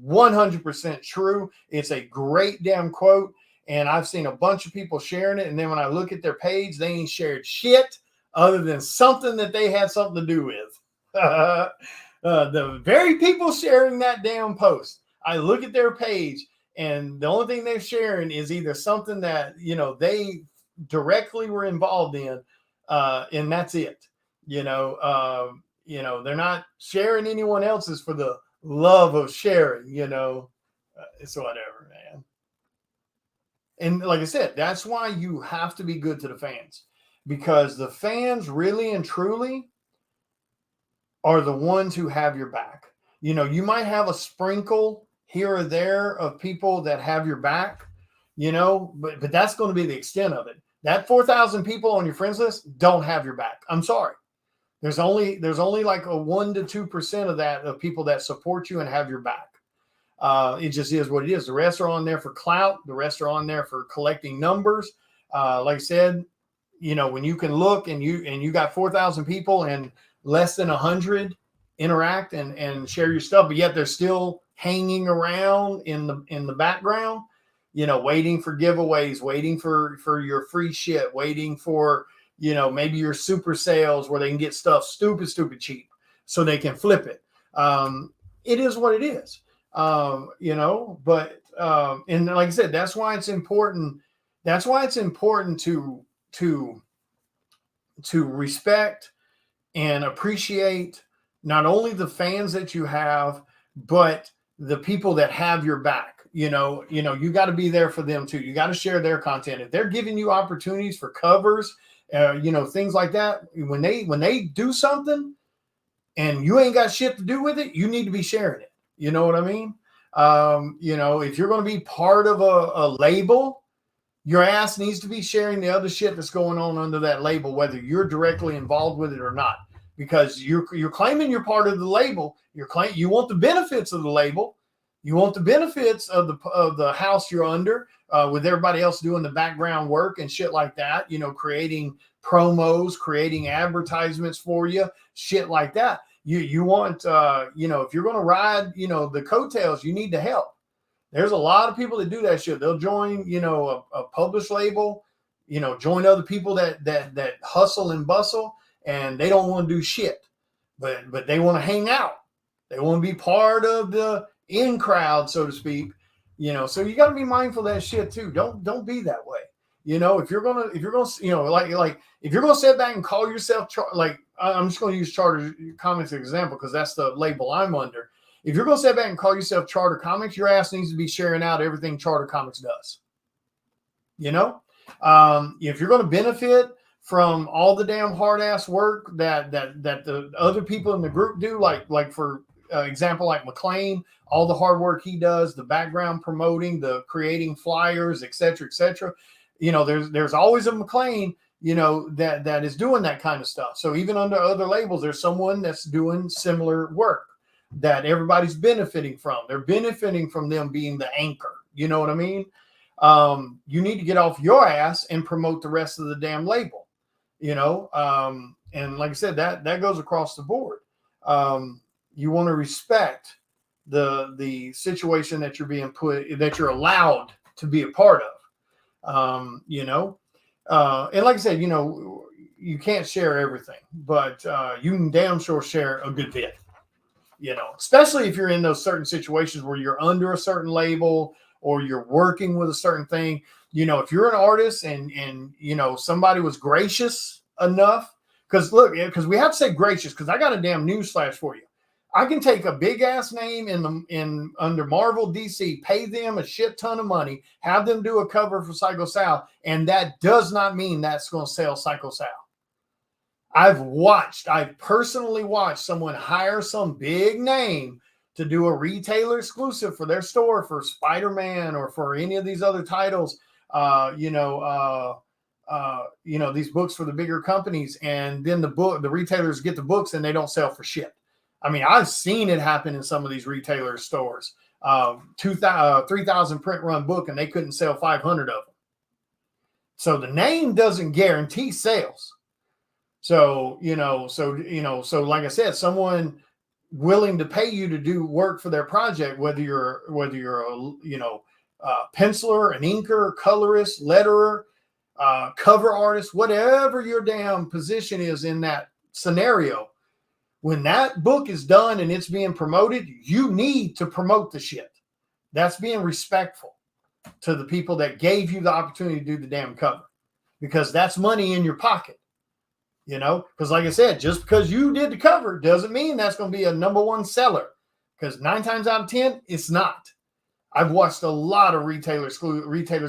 Speaker 1: 100% true. It's a great damn quote. And I've seen a bunch of people sharing it. And then when I look at their page, they ain't shared shit other than something that they had something to do with. The very people sharing that damn post, I look at their page and the only thing they're sharing is either something that, they directly were involved in, and that's it. They're not sharing anyone else's for the love of sharing, it's whatever, man. And like I said, that's why you have to be good to the fans, because the fans really and truly are the ones who have your back. You might have a sprinkle here or there of people that have your back, but that's going to be the extent of it. That 4,000 people on your friends list don't have your back. I'm sorry. There's only like a 1 to 2% of that of people that support you and have your back. It just is what it is. The rest are on there for clout. The rest are on there for collecting numbers. Like I said, when you can look and you got 4,000 people and less than 100 interact and share your stuff, but yet they're still hanging around in the background, waiting for giveaways, waiting for your free shit, waiting for, maybe your super sales where they can get stuff stupid cheap so they can flip it. It is what it is. But and like I said, that's why it's important. That's why it's important to respect and appreciate not only the fans that you have, but the people that have your back. You got to be there for them too. You got to share their content. If they're giving you opportunities for covers, things like that, when they do something and you ain't got shit to do with it, you need to be sharing it. You know what I mean? If you're going to be part of a label, your ass needs to be sharing the other shit that's going on under that label, whether you're directly involved with it or not, because you're claiming you're part of the label. You want the benefits of the label, You want the benefits of the house you're under, with everybody else doing the background work and shit like that, creating promos, creating advertisements for you, shit like that. You want, if you're going to ride, the coattails, you need to help. There's a lot of people that do that shit. They'll join, a published label, join other people that hustle and bustle, and they don't want to do shit, but they want to hang out. They want to be part of the in crowd, so to speak. So you got to be mindful of that shit too. Don't be that way. If you're gonna, like if you're gonna sit back and call yourself like, I'm just gonna use Charter Comics as an example because that's the label I'm under. If you're gonna sit back and call yourself Charter Comics, your ass needs to be sharing out everything Charter Comics does. If you're gonna benefit from all the damn hard ass work that the other people in the group do, like for example, like McLean, all the hard work he does, the background promoting, the creating flyers, etc., etc. There's always a McLean, that is doing that kind of stuff. So even under other labels, there's someone that's doing similar work that everybody's benefiting from. They're benefiting from them being the anchor. You know what I mean? You need to get off your ass and promote the rest of the damn label. And like I said, that goes across the board. You want to respect the situation that you're being that you're allowed to be a part of. And like I said, you can't share everything, but you can damn sure share a good bit. Especially if you're in those certain situations where you're under a certain label or you're working with a certain thing. If you're an artist and somebody was gracious enough, because we have to say gracious, because I got a damn newsflash for you. I can take a big ass name under Marvel, DC, pay them a shit ton of money, have them do a cover for Psycho Sal, and that does not mean that's going to sell Psycho Sal. I've personally watched someone hire some big name to do a retailer exclusive for their store for Spider-Man or for any of these other titles, these books for the bigger companies, and then the retailers get the books and they don't sell for shit. I mean, I've seen it happen in some of these retailer stores. 3,000 print run book, and they couldn't sell 500 of them. So the name doesn't guarantee sales. So like I said, someone willing to pay you to do work for their project, whether you're a penciler, an inker, colorist, letterer, cover artist, whatever your damn position is in that scenario. When that book is done and it's being promoted, you need to promote the shit. That's being respectful to the people that gave you the opportunity to do the damn cover, because that's money in your pocket. Because like I said, just because you did the cover doesn't mean that's going to be a number one seller, because 9 times out of 10, it's not. I've watched a lot of retailers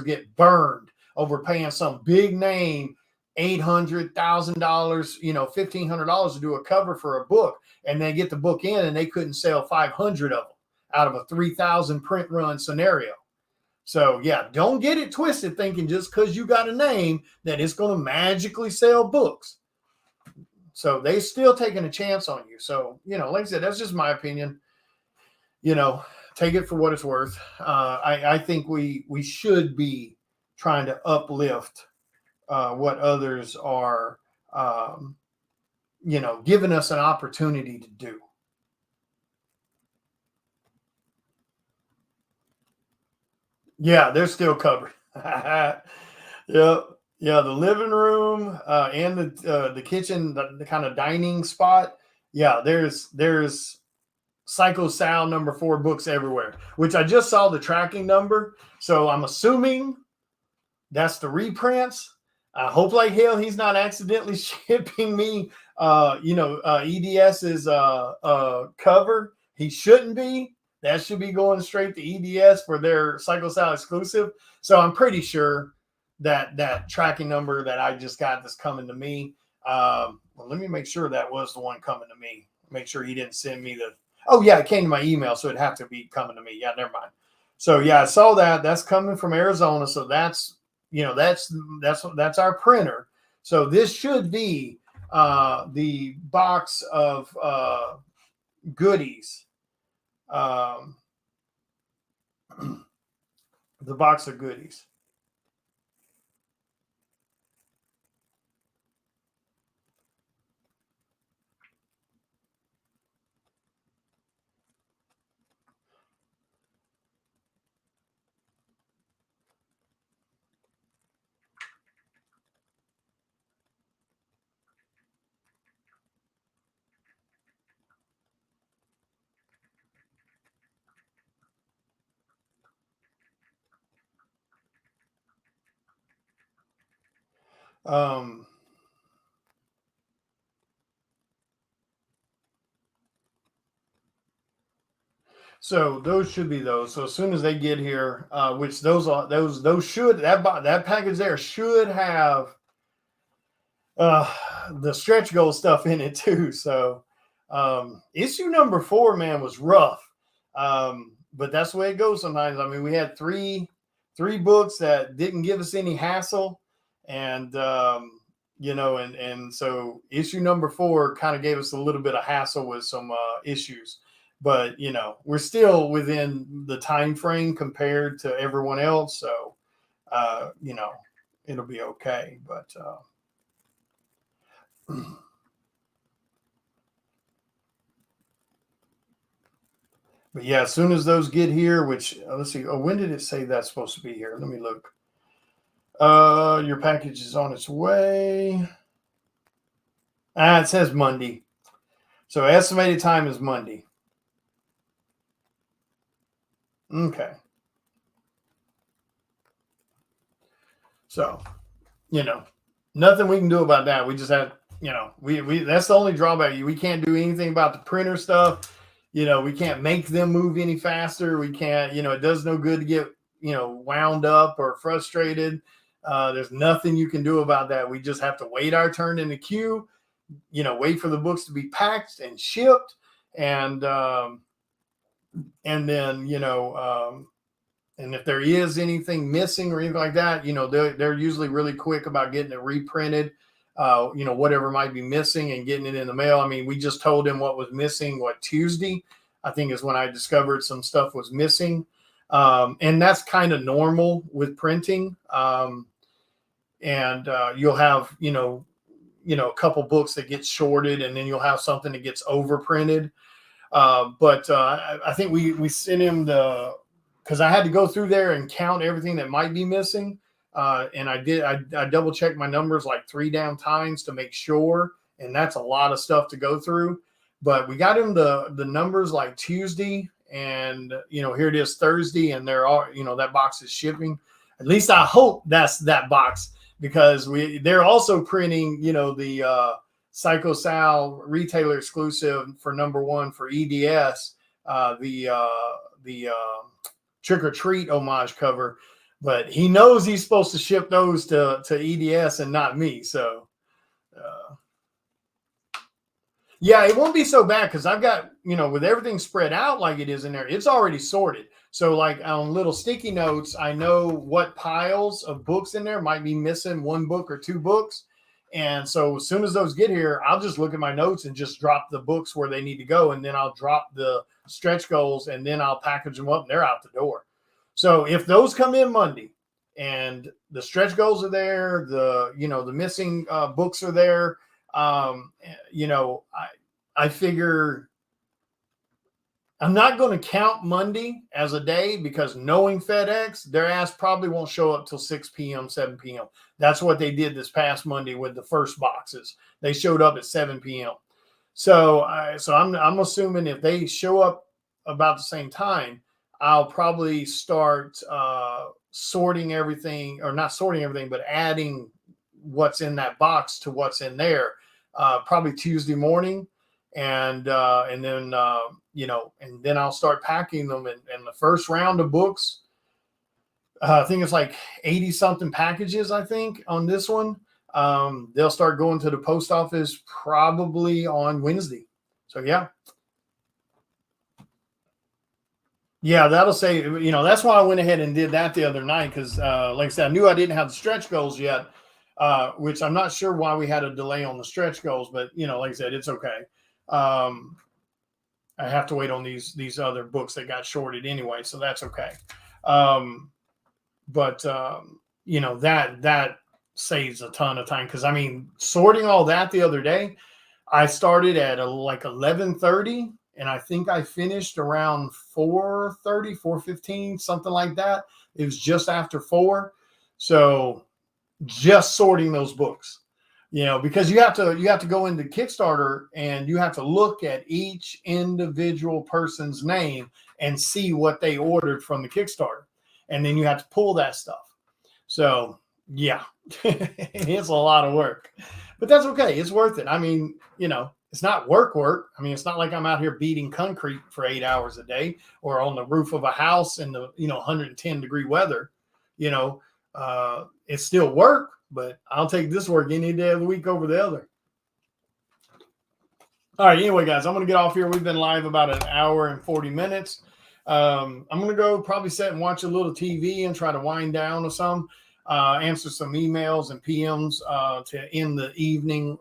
Speaker 1: get burned over paying some big name $800,000, $1,500 to do a cover for a book, and they get the book in and they couldn't sell 500 of them out of a 3,000 print run scenario. So yeah, don't get it twisted thinking just because you got a name that it's going to magically sell books. So they still taking a chance on you. So, like I said, that's just my opinion. Take it for what it's worth. I think we should be trying to uplift what others are, giving us an opportunity to do. Yeah, they're still covered. Yeah, the living room and the kitchen, the kind of dining spot. Yeah, there's Psycho Sal number 4 books everywhere, which I just saw the tracking number. So I'm assuming that's the reprints. I hope like hell he's not accidentally shipping me, EDS's cover. He shouldn't be. That should be going straight to EDS for their Psycho Sal exclusive. So I'm pretty sure that tracking number that I just got that's coming to me. Well, let me make sure that was the one coming to me. Make sure he didn't send me the. Oh yeah, it came to my email, so it'd have to be coming to me. Yeah, never mind. So yeah, I saw that. That's coming from Arizona. So that's that's our printer. So this should be the box of goodies the box of goodies. So those should be those. So as soon as they get here, which those should that package there should have the stretch goal stuff in it too. So issue number 4, man, was rough. But that's the way it goes sometimes. I mean, we had three books that didn't give us any hassle, and and so issue number 4 kind of gave us a little bit of hassle with some issues. But we're still within the time frame compared to everyone else, so it'll be okay. But but yeah, as soon as those get here, which let's see, when did it say that's supposed to be here? Let me look. Your package is on its way. It says Monday, so estimated time is Monday. Okay. So, nothing we can do about that. We just have, we that's the only drawback. We can't do anything about the printer stuff. We can't make them move any faster. We can't, it does no good to get, wound up or frustrated. There's nothing you can do about that. We just have to wait our turn in the queue, wait for the books to be packed and shipped. And then, and if there is anything missing or anything like that, they're usually really quick about getting it reprinted, whatever might be missing and getting it in the mail. I mean, we just told them what was missing, Tuesday, I think is when I discovered some stuff was missing. And that's kind of normal with printing. And you'll have, a couple books that get shorted, and then you'll have something that gets overprinted. But I think we sent him because I had to go through there and count everything that might be missing. And I did. I double checked my numbers like 3 damn times to make sure. And that's a lot of stuff to go through. But we got him the numbers like Tuesday, and here it is Thursday, and they're all that box is shipping. At least I hope that's that box, because they're also printing the Psycho Sal retailer exclusive for number 1 for EDS, the Trick or Treat homage cover, but he knows he's supposed to ship those to EDS and not me. So yeah, it won't be so bad, because I've got, with everything spread out like it is in there, it's already sorted. So like on little sticky notes, I know what piles of books in there might be missing 1 book or 2 books. And so as soon as those get here, I'll just look at my notes and just drop the books where they need to go. And then I'll drop the stretch goals, and then I'll package them up, and they're out the door. So if those come in Monday and the stretch goals are there, the missing books are there, I figure I'm not going to count Monday as a day, because knowing FedEx, their ass probably won't show up till 6 p.m., 7 p.m. That's what they did this past Monday with the first boxes. They showed up at 7 p.m. So I'm assuming if they show up about the same time, I'll probably start sorting everything, or not sorting everything, but adding what's in that box to what's in there, probably Tuesday morning. And then and then I'll start packing them. And the first round of books, I think it's like 80 something packages, I think, on this one. They'll start going to the post office probably on Wednesday. So yeah, that'll say, that's why I went ahead and did that the other night, because like I said, I knew I didn't have the stretch goals yet, which I'm not sure why we had a delay on the stretch goals, but like I said, it's okay. I have to wait on these other books that got shorted anyway, so that's okay. You know, that saves a ton of time. Cause I mean, sorting all that the other day, I started at like 11:30 and I think I finished around 4:30, 4:15, something like that. It was just after 4. So just sorting those books, you know, because you have to go into Kickstarter and you have to look at each individual person's name and see what they ordered from the Kickstarter. And then you have to pull that stuff. So yeah, it's a lot of work, but that's okay. It's worth it. I mean, you know, it's not work. I mean, it's not like I'm out here beating concrete for 8 hours a day or on the roof of a house in the, you know, 110-degree weather. You know, it's still work, but I'll take this work any day of the week over the other. All right. Anyway, guys, I'm going to get off here. We've been live about an hour and 40 minutes. I'm going to go probably sit and watch a little TV and try to wind down or some, answer some emails and PMs to end the evening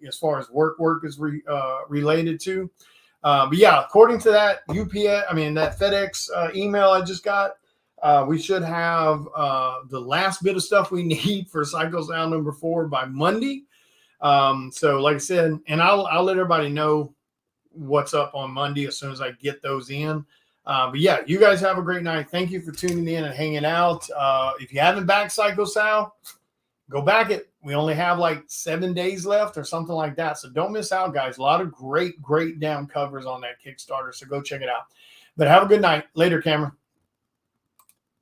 Speaker 1: as far as work is related to. But yeah, according to that that FedEx email I just got, we should have the last bit of stuff we need for Psycho Sound number 4 by Monday. So like I said, and I'll let everybody know what's up on Monday as soon as I get those in. But yeah, you guys have a great night. Thank you for tuning in and hanging out. If you haven't backed Psycho Sound, go back it. We only have like 7 days left or something like that. So don't miss out, guys. A lot of great down covers on that Kickstarter. So go check it out. But have a good night. Later, Cameron.